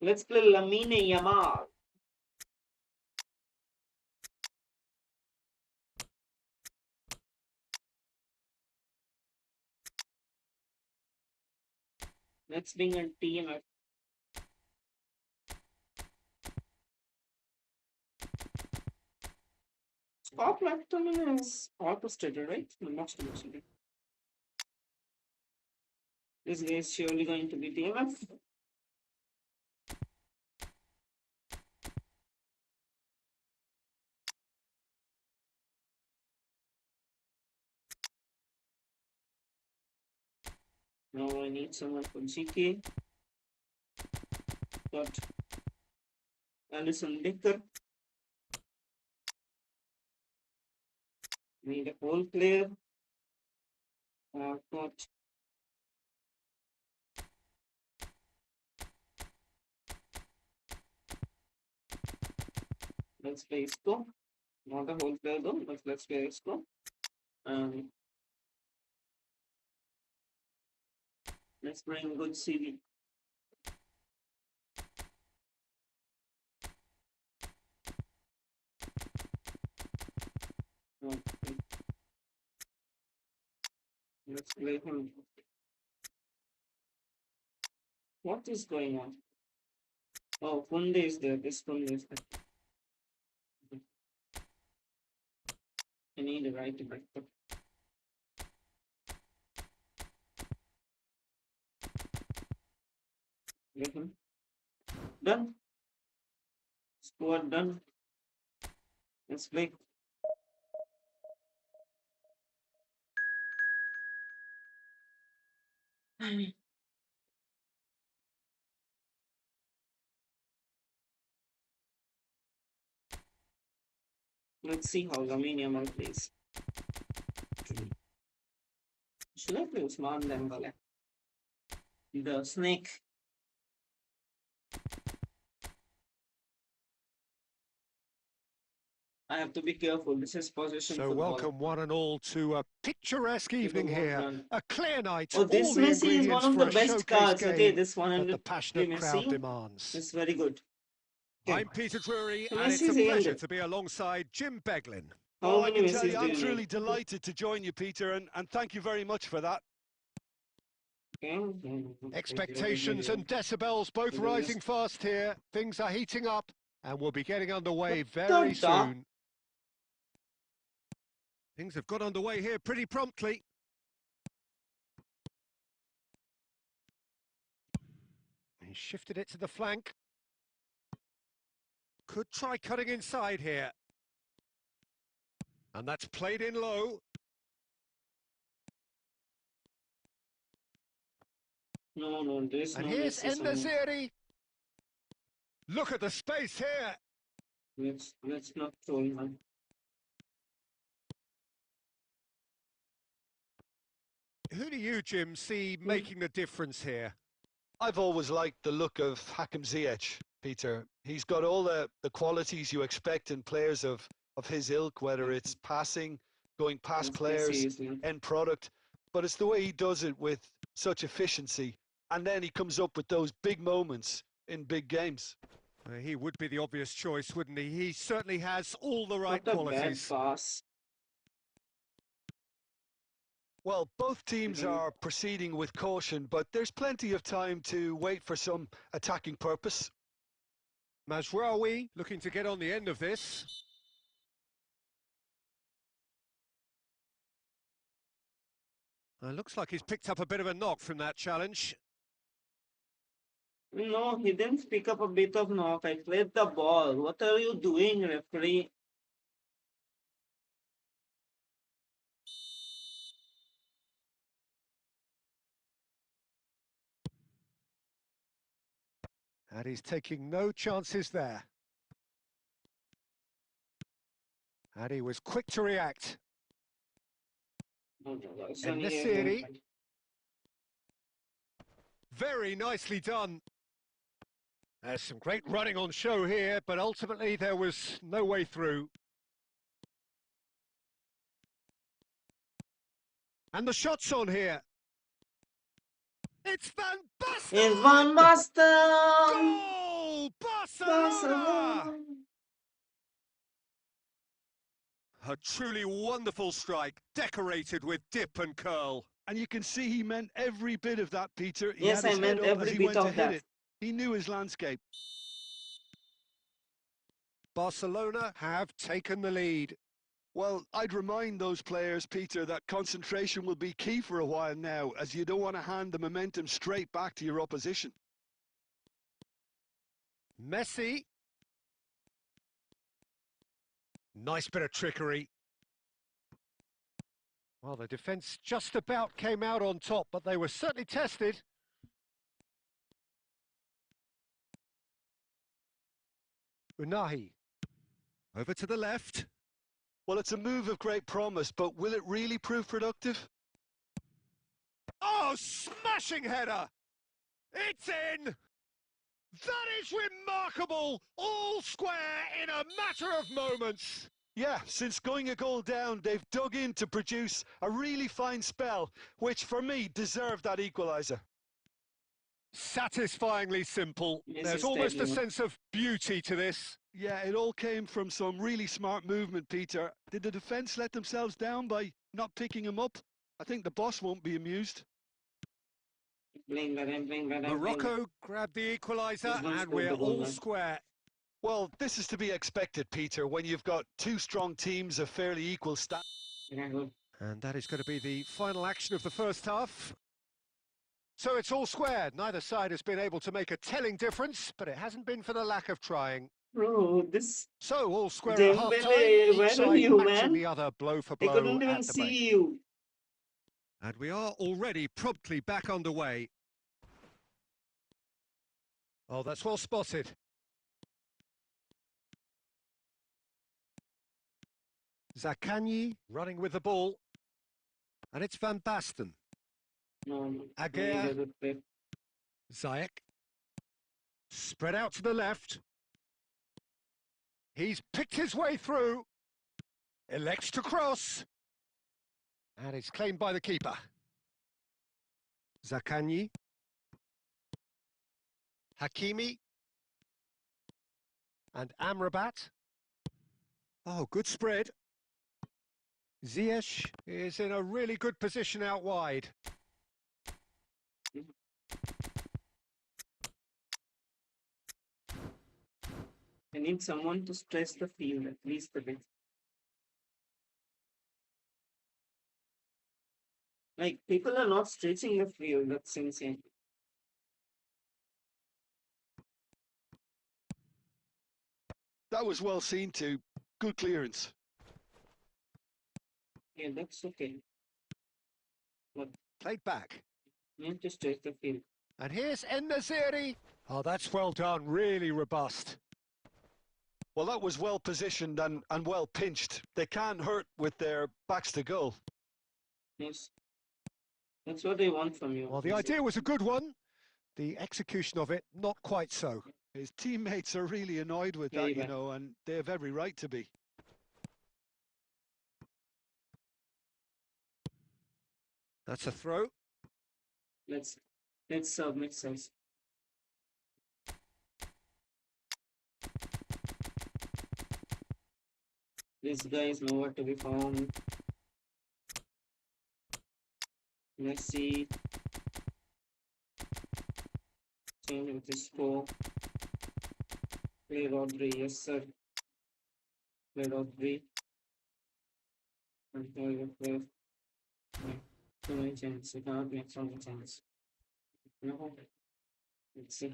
Let's play Lamine Yamal. Let's bring a team. Scott McTominay is orchestrated, right? Not orchestrated. This guy is surely going to be DMF. Now I need someone for GK. Got Alison Becker. Need a whole player. Got let's play Isco. Not a whole player though, but let's play Isco. Let's bring good CV. Okay. Let's play him. What is going on? Oh, Kunde is there. This Kunde is there. I need a right back. Get him. Done. Squad done. Let's play. Let's see how Lamine Yamal plays. Should I play Usman Dembele? The snake. I have to be careful. This is possession So football. welcome one and all to a picturesque evening here. Done. A clear night. Oh, this all the Messi is one ingredients of for the a best showcase cards. game Okay, this that 100 the passionate crowd Messi demands. is very good. Okay. I'm Peter Drury, So and it's a Messi's pleasure ended. to be alongside Jim Beglin. How I many can tell Messis you, do I'm you truly need? delighted to join you, Peter, and thank you very much for that. Okay. Expectations and decibels both rising fast here. Things are heating up, and we'll be getting underway very soon. Things have got underway here pretty promptly. He shifted it to the flank. Could try cutting inside here. And that's played in low. No, there's And no here's Messi. En-Nesyri. Look at the space here. Let's not throw him. Who do you, Jim, see making the difference here? I've always liked the look of Hakim Ziyech, Peter. He's got all the qualities you expect in players of his ilk, whether it's passing, going past players, end product. But it's the way he does it with such efficiency. And then he comes up with those big moments in big games. He would be the obvious choice, wouldn't he? He certainly has all the right What a qualities. bad pass. Well, both teams are proceeding with caution, but there's plenty of time to wait for some attacking purpose. Mazraoui looking to get on the end of this. Looks like he's picked up a bit of a knock from that challenge. No, he didn't pick up a bit of knock. I played the ball. What are you doing, referee? And he's taking no chances there. And he was quick to react. En-Nesyri. Very nicely done. There's some great running on show here, but ultimately there was no way through. And the shot's on here. It's Van Basten! It's Van Basten! Barcelona! Barcelona. A truly wonderful strike, decorated with dip and curl. And you can see he meant every bit of that, Peter. He Yes, had I his head meant up as every he bit went to of hit that. it. He knew his landscape. Barcelona have taken the lead. Well, I'd remind those players, Peter, that concentration will be key for a while now, as you don't want to hand the momentum straight back to your opposition. Messi. Nice bit of trickery. Well, the defence just about came out on top, but they were certainly tested. Unahi. Over to the left. Well, it's a move of great promise, but will it really prove productive? Oh, smashing header! It's in! That is remarkable! All square in a matter of moments! Yeah, since going a goal down, they've dug in to produce a really fine spell, which for me deserved that equaliser. Satisfyingly simple. Yes, There's it's almost a deadly. sense of beauty to this. Yeah, it all came from some really smart movement, Peter. Did the defence let themselves down by not picking him up? I think the boss won't be amused. Morocco grabbed the equaliser He's gonna and score we're the goal all now. square. Well, this is to be expected, Peter, when you've got two strong teams of fairly equal stats. Yeah, good. And that is going to be the final action of the first half. So it's all square. Neither side has been able to make a telling difference, but it hasn't been for the lack of trying. Bro, this So all square at half-time, Dembele, each where are side you, matching man? the other blow for I blow couldn't even at the break. see you. And we are already promptly back underway. Oh, that's well spotted. Zaccagni running with the ball. And it's Van Basten. No, Aguirre. good play. Ziyech. Spread out to the left. He's picked his way through. Elects to cross. And it's claimed by the keeper. Zaccagni. Hakimi. And Amrabat. Oh, good spread. Ziyech is in a really good position out wide. I need someone to stretch the field at least a bit. Like, people are not stretching the field. That's insane. That was well seen too. Good clearance. Yeah, that's okay. But Played back. you need to stretch the field. And here's En-Nesyri. Oh, that's well done. Really robust. Well, that was well positioned and well pinched. They can't hurt with their backs to goal. Yes. That's what they want from you. Well, the idea was a good one. The execution of it, not quite so. His teammates are really annoyed with Very that, you bad. know, and they have every right to be. That's a throw. Let's make sense. These guys nowhere to be found. Messi. Change with his score. Play Rodri, yes sir. Play Rodri. And play. Too many chances. You cannot make so many chances. No. Let's see.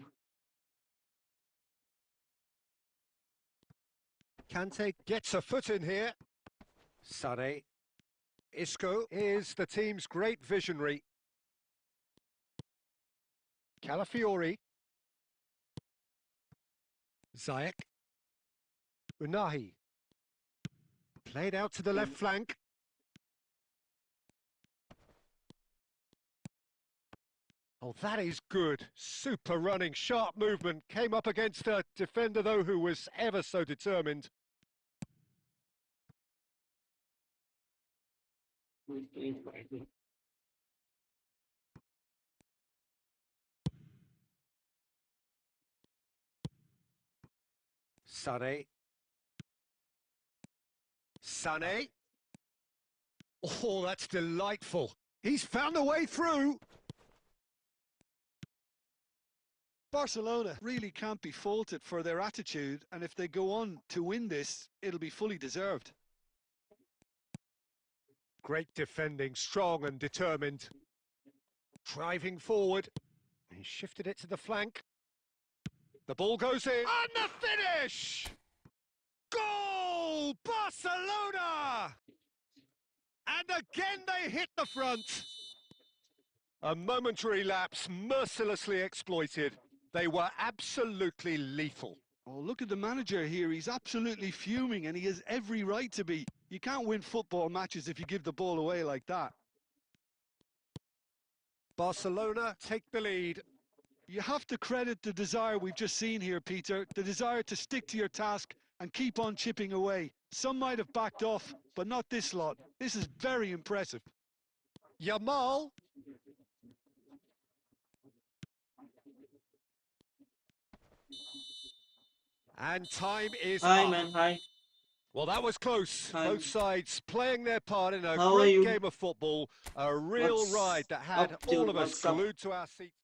Kante gets a foot in here. Sané. Isco is the team's great visionary. Calafiori. Ziyech. Unahi. Played out to the left flank. Oh, that is good. Super running, sharp movement. Came up against a defender, though, who was ever so determined. Sané. Sané. Oh, that's delightful. He's found a way through. Barcelona really can't be faulted for their attitude, and if they go on to win this, it'll be fully deserved. Great defending, strong and determined. Driving forward. He shifted it to the flank. The ball goes in. And the finish! Goal! Barcelona! And again they hit the front. A momentary lapse mercilessly exploited. They were absolutely lethal. Oh, look at the manager here. He's absolutely fuming, and he has every right to be. You can't win football matches if you give the ball away like that. Barcelona take the lead. You have to credit the desire we've just seen here, Peter. The desire to stick to your task and keep on chipping away. Some might have backed off, but not this lot. This is very impressive. Yamal. And time is Hi, up. man. Hi. Well, that was close. Hi. Both sides playing their part in a How are great you? game of football. A real What's ride that had up, dude? all of us What's up? glued to our seats.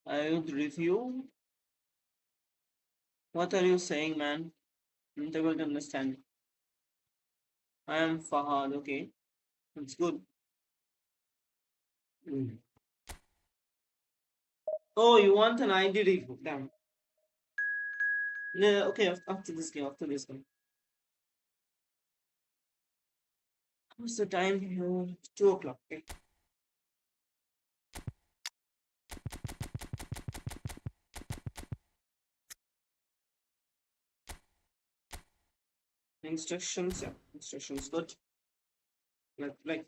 I would review. What are you saying, man? I'm not able to understand. I am Fahad, okay? It's good. Mm. Oh, you want an ID review? Damn. Yeah, okay, after this game, after this game. What's the time here? 2 o'clock, okay? Instructions, yeah. Instructions, good. Like.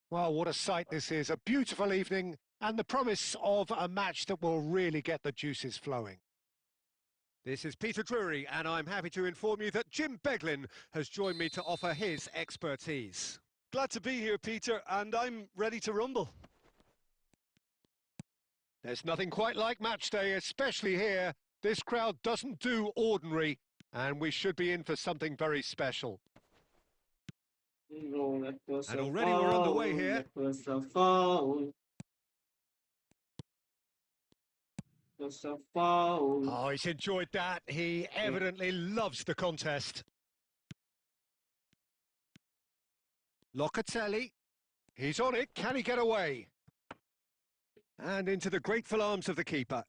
Well, what a sight this is. A beautiful evening and the promise of a match that will really get the juices flowing. This is Peter Drury, and I'm happy to inform you that Jim Beglin has joined me to offer his expertise. Glad to be here, Peter, and I'm ready to rumble. There's nothing quite like match day, especially here. This crowd doesn't do ordinary, and we should be in for something very special. No, that was And a already foul. we're underway here. That was a foul. That was a foul. Oh, he's enjoyed that. He evidently loves the contest. Locatelli. He's on it. Can he get away? And into the grateful arms of the keeper.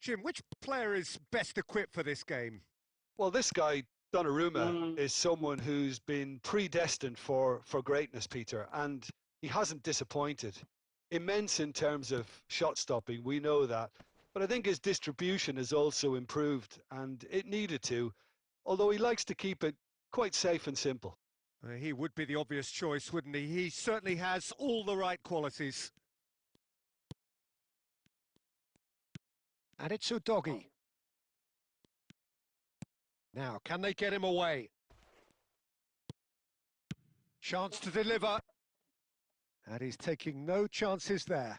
Jim, which player is best equipped for this game? Well, this guy, Donnarumma, Mm. is someone who's been predestined for greatness, Peter, and he hasn't disappointed. Immense in terms of shot stopping, we know that. But I think his distribution has also improved, and it needed to, although he likes to keep it quite safe and simple. He would be the obvious choice, wouldn't he? He certainly has all the right qualities. And it's Udogi. Now, can they get him away? Chance to deliver. And he's taking no chances there.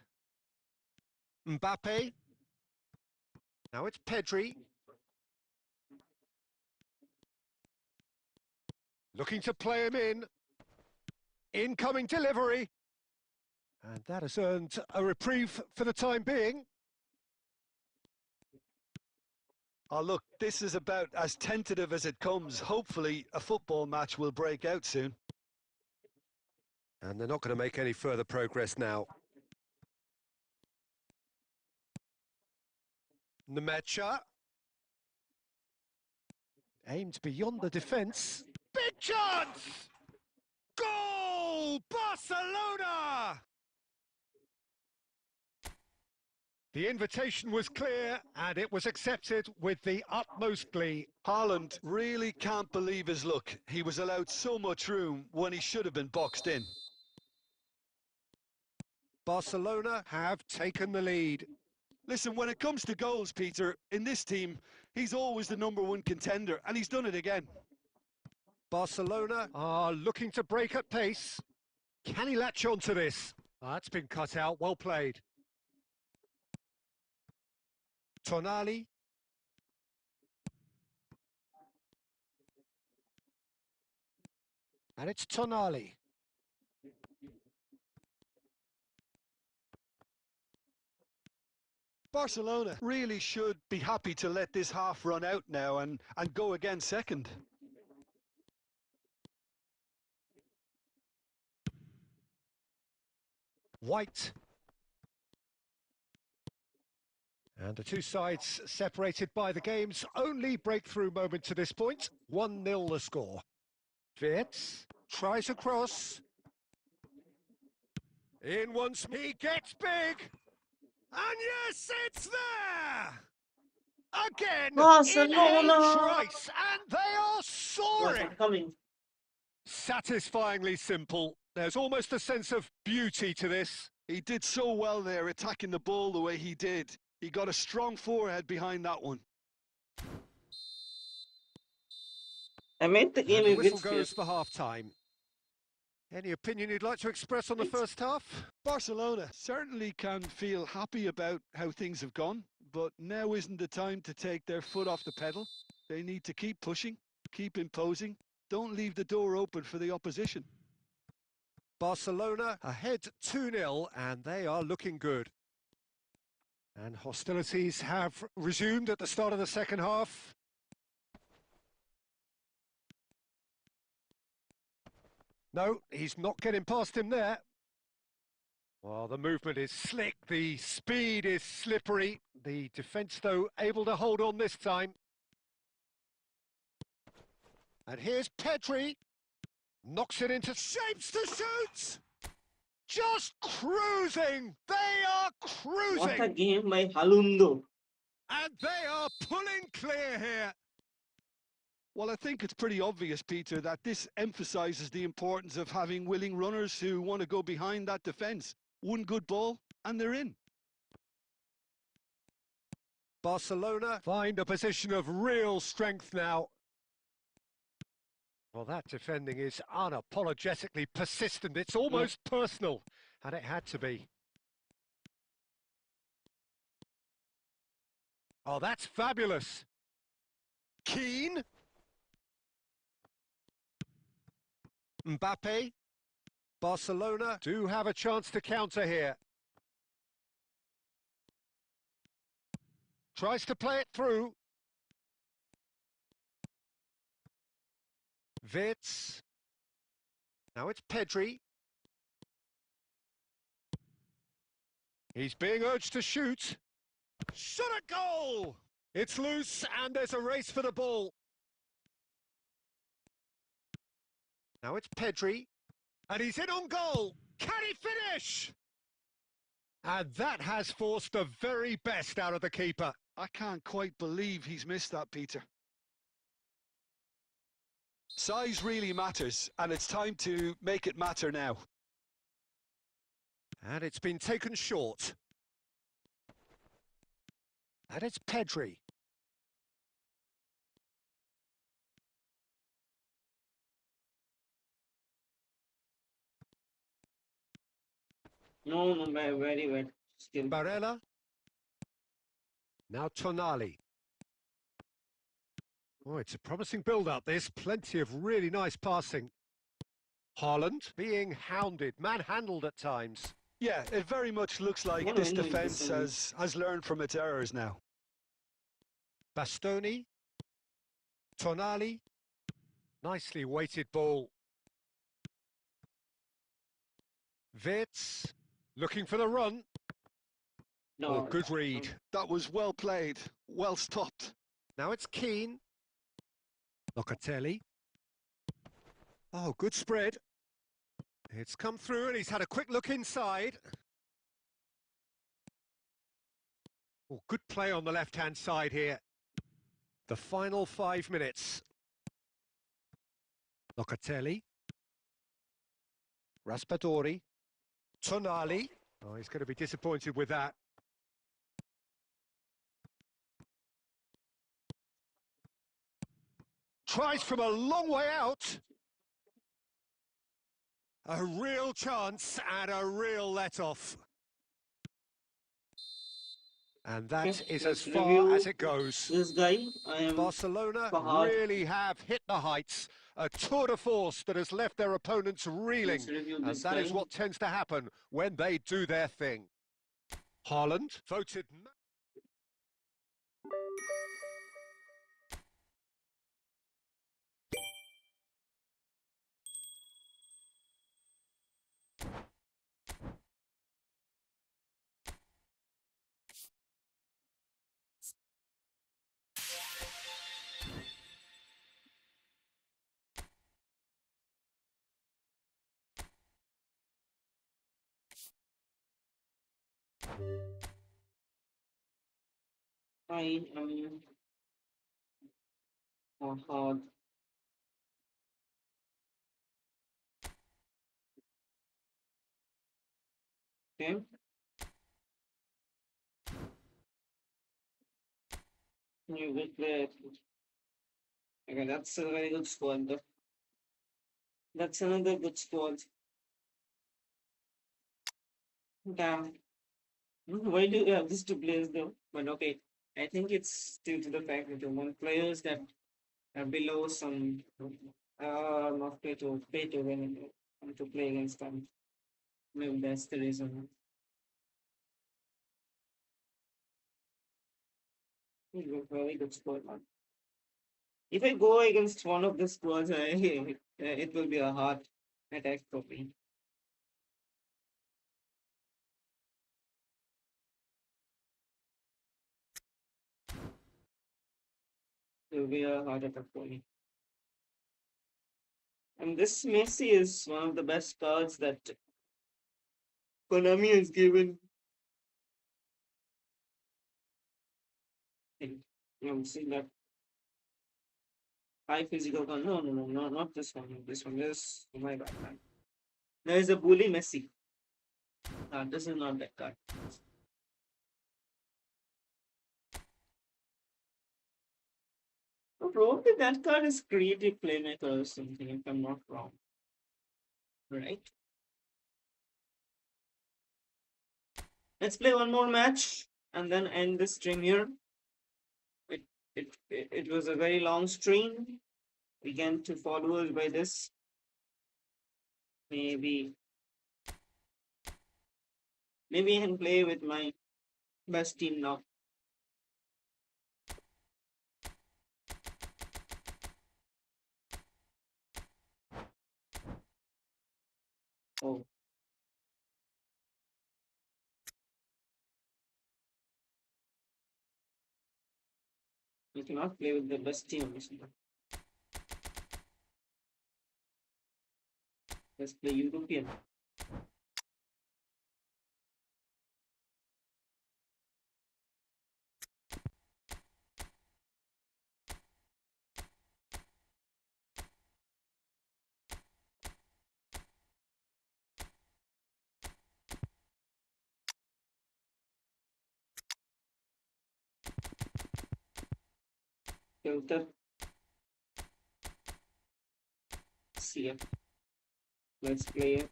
Mbappe. Now it's Pedri. Looking to play him in. Incoming delivery. And that has earned a reprieve for the time being. Oh, look, this is about as tentative as it comes. Hopefully, a football match will break out soon. And they're not going to make any further progress now. Nemecha. Aimed beyond the defence. Big chance! Goal! Barcelona! The invitation was clear and it was accepted with the utmost glee. Haaland really can't believe his luck. He was allowed so much room when he should have been boxed in. Barcelona have taken the lead. Listen, when it comes to goals, Peter, in this team, he's always the #1 contender, and he's done it again. Barcelona are looking to break at pace. Can he latch on to this? That's been cut out, well played. Tonali. And it's Tonali. Barcelona really should be happy to let this half run out now and go again second. White. And the two sides separated by the game's only breakthrough moment to this point. 1-0 the score. Wirtz tries a cross. In once, he gets big. And yes, it's there! Again, Barcelona! in twice, and they are soaring! Coming. Satisfyingly simple. There's almost a sense of beauty to this. He did so well there, attacking the ball the way he did. He got a strong forehead behind that one. I made the game And a the whistle bit goes still. for half-time. Any opinion you'd like to express on the first half? Barcelona certainly can feel happy about how things have gone, but now isn't the time to take their foot off the pedal. They need to keep pushing, keep imposing. Don't leave the door open for the opposition. Barcelona ahead 2-0, and they are looking good. And hostilities have resumed at the start of the second half. No, he's not getting past him there. Well, the movement is slick, the speed is slippery. The defence, though, able to hold on this time. And here's Pedri. Knocks it into shapes to shoot! Just cruising! They are cruising! What a game by Halundo. And they are pulling clear here. Well, I think it's pretty obvious, Peter, that this emphasises the importance of having willing runners who want to go behind that defence. One good ball, and they're in. Barcelona find a position of real strength now. Well, that defending is unapologetically persistent. It's almost personal, and it had to be. Oh, that's fabulous. Keane. Mbappe. Barcelona do have a chance to counter here. Tries to play it through. Wirtz. Now it's Pedri. He's being urged to shoot. Shot a goal! It's loose and there's a race for the ball. Now it's Pedri. And he's in on goal. Can he finish? And that has forced the very best out of the keeper. I can't quite believe he's missed that, Peter. Size really matters, and it's time to make it matter now. And it's been taken short. And it's Pedri. No, no, very wet skill. Barella. Now Tonali. Oh, it's a promising build-up, this. Plenty of really nice passing. Haaland being hounded, manhandled at times. Yeah, it very much looks I'm like gonna this win with defence this one. has learned from its errors now. Bastoni. Tonali. Nicely weighted ball. Wirtz. Looking for the run. Oh, No, good read. That was well played, well stopped. Now it's Keane. Locatelli. Oh, good spread. It's come through and he's had a quick look inside. Oh, good play on the left-hand side here. The final 5 minutes. Locatelli. Raspadori. Tonali. Oh, he's going to be disappointed with that. Tries from a long way out. A real chance and a real let-off. And that okay, is let's as far review as it goes. this guy. I am Barcelona Fahad. really have hit the heights. A tour de force that has left their opponents reeling. Let's review And this that guy. is what tends to happen when they do their thing. Haaland voted... I am Fahad. Okay. You good player. Okay, that's a very good squad though. That's another good squad. Damn. Why do you have these two players though? But okay, I think it's due to the fact that you want players that are below some not pay to win and to play against them. Maybe that's the reason. He's a very good squad, man. If I go against one of the squads, it will be a hard attack for me. It will be a hard attack for me. And this Messi is one of the best cards that Konami has given. See that high physical card. No, not this one. This one is oh my bad man. There is a bully Messi. This is not that card. Probably that card is creative playmaker or something, if I'm not wrong. Right? Let's play one more match and then end this stream here. It was a very long stream. We gained 2 followers by this. Maybe I can play with my best team now. Oh. You cannot play with the best team. Let's play European. Filter. CF. Let's play it.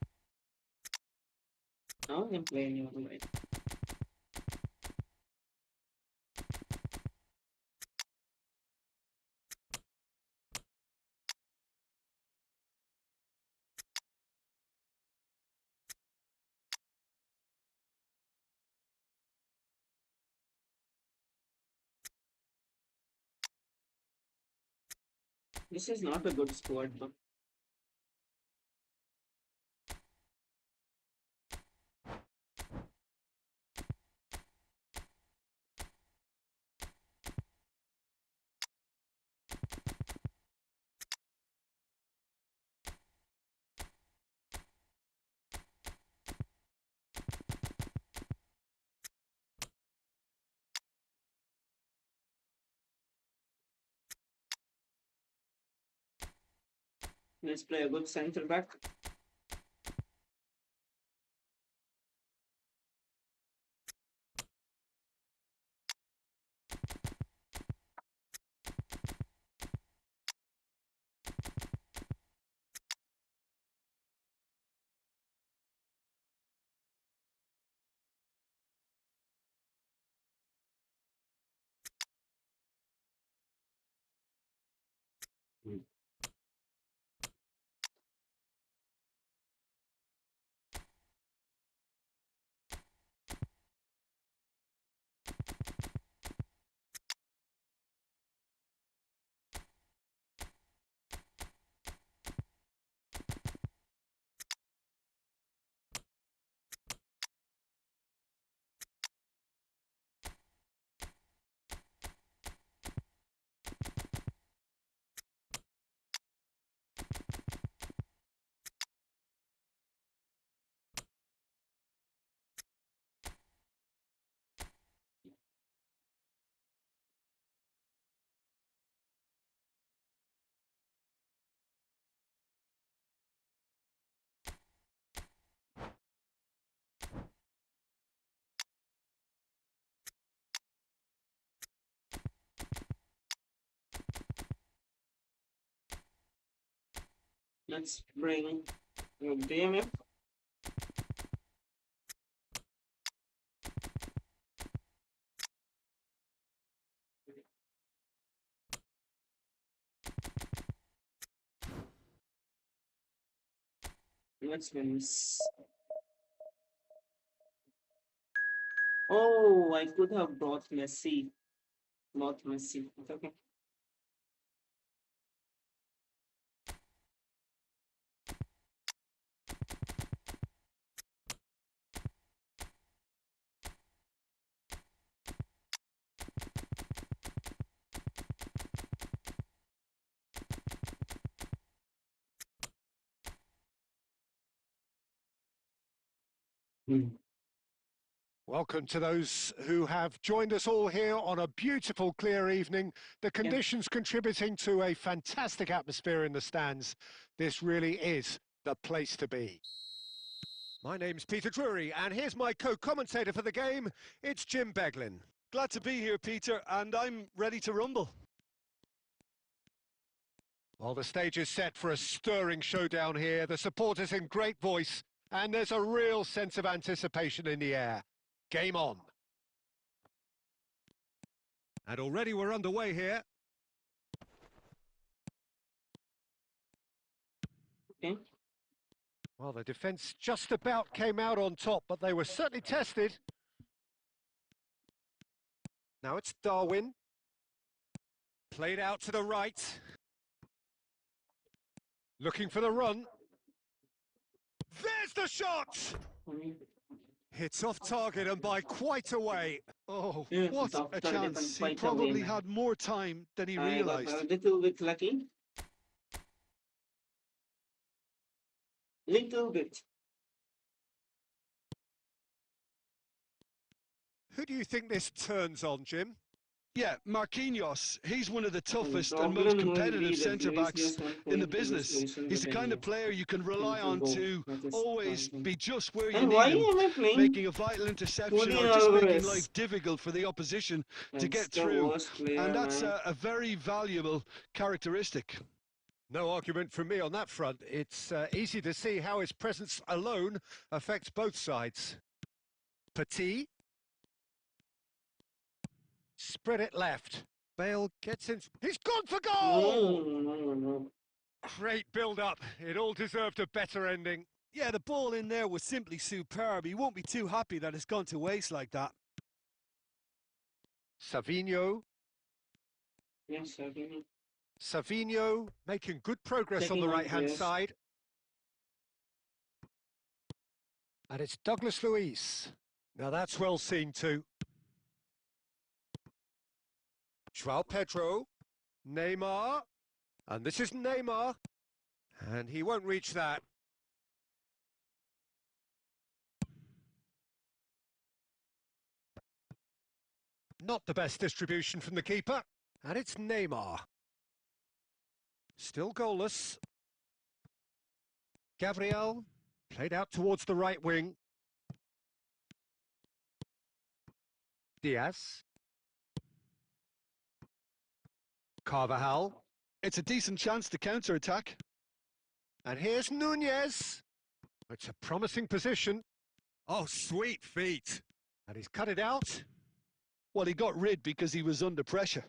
Now I'm playing on right. This is not a good squad, but let's play a good center back. Let's bring DMF. Let's win. Oh, I could have brought Messi. Not Messi. It's okay. Welcome to those who have joined us all here on a beautiful, clear evening. The conditions contributing to a fantastic atmosphere in the stands. This really is the place to be. My name's Peter Drury, and here's my co-commentator for the game. It's Jim Beglin. Glad to be here, Peter, and I'm ready to rumble. Well, the stage is set for a stirring showdown here. The supporters in great voice, and there's a real sense of anticipation in the air. Game on. And already we're underway here. Okay. Well, the defence just about came out on top, but they were certainly tested. Now it's Darwin. Played out to the right. Looking for the run. There's the shot! Hits off target and by quite a way. Oh, Yeah, what top a target and chance. He quite probably away, man. had more time than he I got realised. a little bit lucky. Little bit. Who do you think this turns on, Jim? Yeah, Marquinhos, he's one of the The toughest and most problem will competitive be that centre-backs Vinicius won't in the going to this business. position He's with the kind of any player you can rely to on go. to That is one always thing. be just where you And why need him, am I playing making a vital interception or Julian just making Alvarez? life difficult for the opposition to That's get the through. worst And player, that's man. a very valuable characteristic. No argument from me on that front. It's easy to see how his presence alone affects both sides. Petit. Spread it left. Bale gets in. He's gone for goal! No. Great build-up. It all deserved a better ending. Yeah, the ball in there was simply superb. He won't be too happy that it's gone to waste like that. Savinho. Yes, certainly. Savinho making good progress on Checking the on right-hand players. side. And it's Douglas Luiz. Now that's well seen too. João Pedro. Neymar. And this is Neymar. And he won't reach that. Not the best distribution from the keeper. And it's Neymar. Still goalless. Gabriel played out towards the right wing. Diaz. Carvajal. It's a decent chance to counter-attack. And here's Nunez. It's a promising position. Oh, sweet feet. And he's cut it out. Well, he got rid because he was under pressure.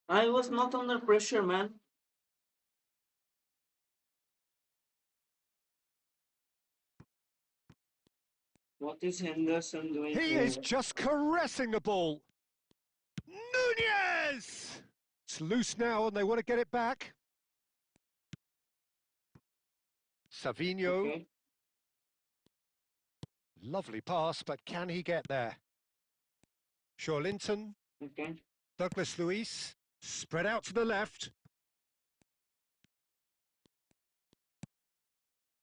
I was not under pressure, man. What is Henderson doing He here? is just caressing the ball. Nunez! It's loose now and they want to get it back. Savinho. Okay. Lovely pass, but can he get there? Linton. Okay. Douglas Luiz. Spread out to the left.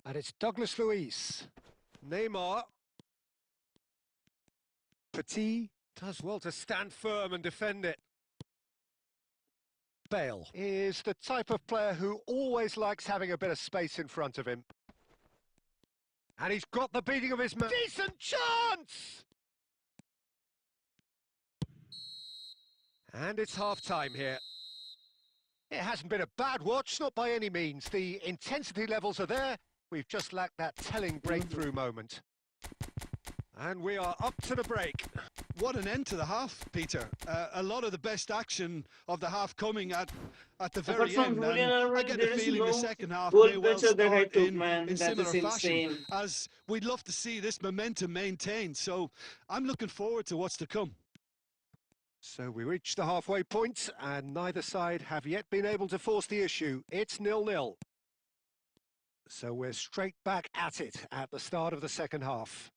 And it's Douglas Luiz. Neymar. Petit does well to stand firm and defend it. Bale is the type of player who always likes having a bit of space in front of him. And he's got the beating of his man. Decent chance! And it's half-time here. It hasn't been a bad watch, not by any means. The intensity levels are there. We've just lacked that telling breakthrough moment. And we are up to the break. What an end to the half, Peter. A lot of the best action of the half coming at the Apart very from end. Julian And I Alvarez, get there the is feeling no the second half goal may well picture that I start took, in, man. in That similar is fashion, insane. as we'd love to see this momentum maintained. So I'm looking forward to what's to come. So we reach the halfway point, and neither side have yet been able to force the issue. It's 0-0. So we're straight back at it at the start of the second half.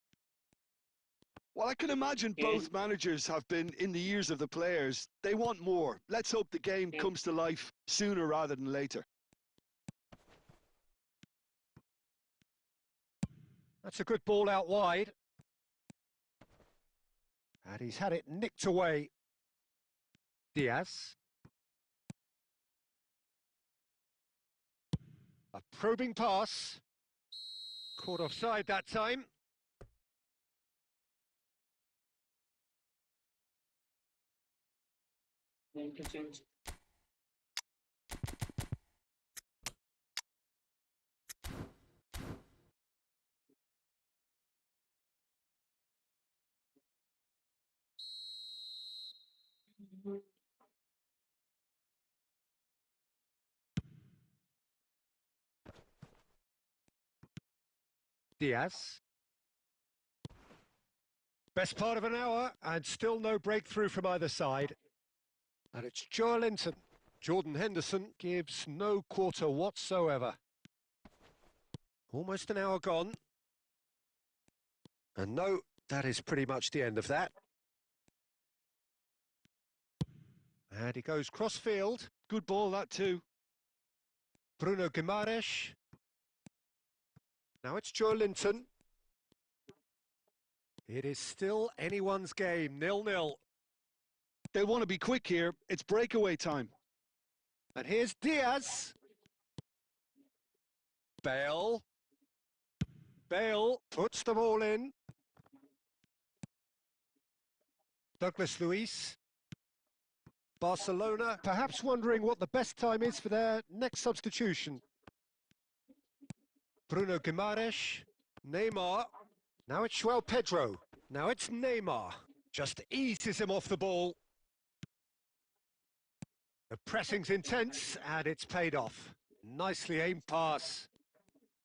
Well, I can imagine both managers have been in the ears of the players. They want more. Let's hope the game comes to life sooner rather than later. That's a good ball out wide. And he's had it nicked away. Diaz. A probing pass. Caught offside that time. Interchange. Diaz. Best part of an hour, and still no breakthrough from either side. And it's Linton. Jordan Henderson gives no quarter whatsoever. Almost an hour gone. And no, that is pretty much the end of that. And he goes cross-field. Good ball, that too. Bruno Guimaraes. Now it's Linton. It is still anyone's game, 0-0. They want to be quick here. It's breakaway time. And here's Diaz. Bale. Bale puts the ball in. Douglas Luiz. Barcelona perhaps wondering what the best time is for their next substitution. Bruno Guimaraes. Neymar. Now it's João Pedro. Now it's Neymar. Just eases him off the ball. The pressing's intense and it's paid off. Nicely aimed pass.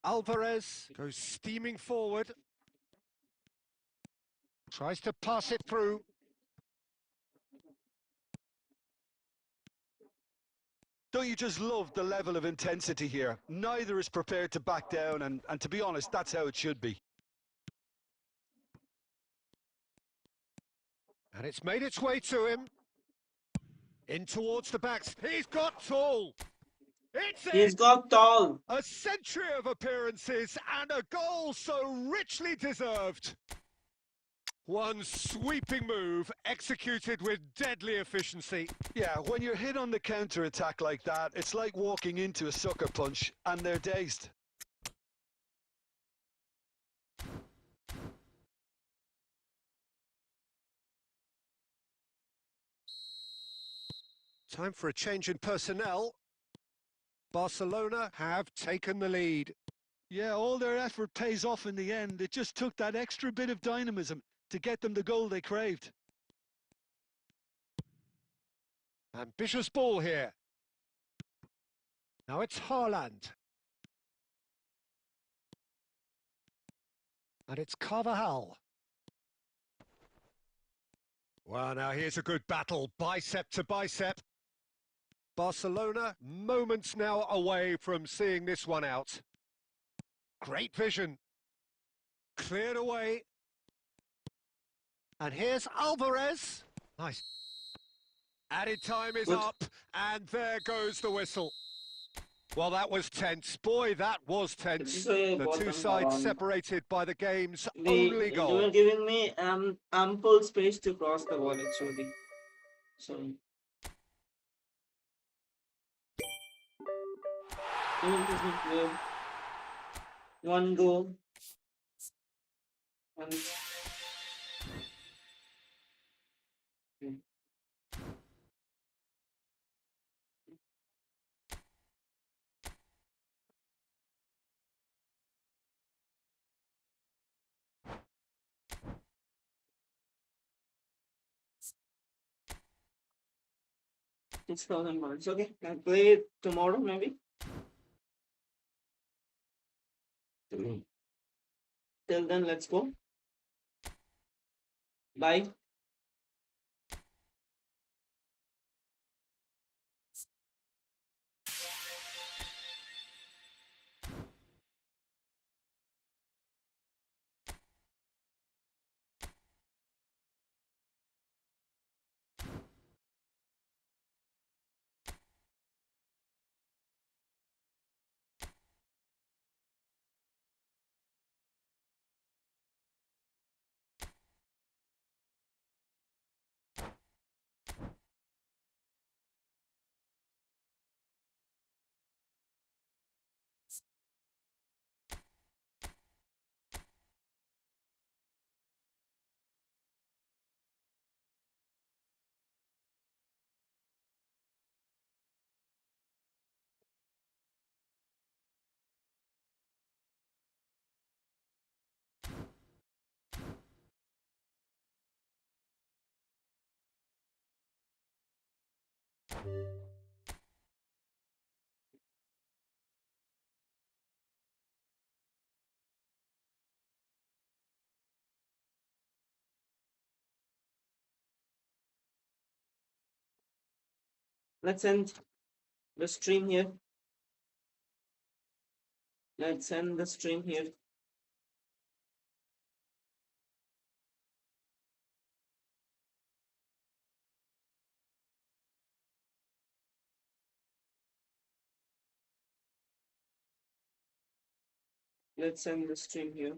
Alvarez goes steaming forward. Tries to pass it through. Don't you just love the level of intensity here? Neither is prepared to back down, and to be honest, that's how it should be. And it's made its way to him. In towards the backs. He's got tall. It's He's it! got tall. A century of appearances and a goal so richly deserved. One sweeping move executed with deadly efficiency. Yeah, when you're hit on the counter-attack like that, it's like walking into a sucker punch and they're dazed. Time for a change in personnel. Barcelona have taken the lead. Yeah, all their effort pays off in the end. It just took that extra bit of dynamism to get them the goal they craved. Ambitious ball here. Now it's Haaland. And it's Carvajal. Well, now here's a good battle, bicep to bicep. Barcelona, moments now away from seeing this one out. Great vision. Cleared away. And here's Alvarez. Nice. Added time is Good. up, and there goes the whistle. Well, that was tense. Boy, that was tense. The two sides separated by the game's only They goal. were giving me ample space to cross the wall actually. So one goal. And £6,000. Okay, I'll play it tomorrow maybe. Till then, let's go. Bye. Let's end the stream here. Let's end the stream here. Let's end the stream here.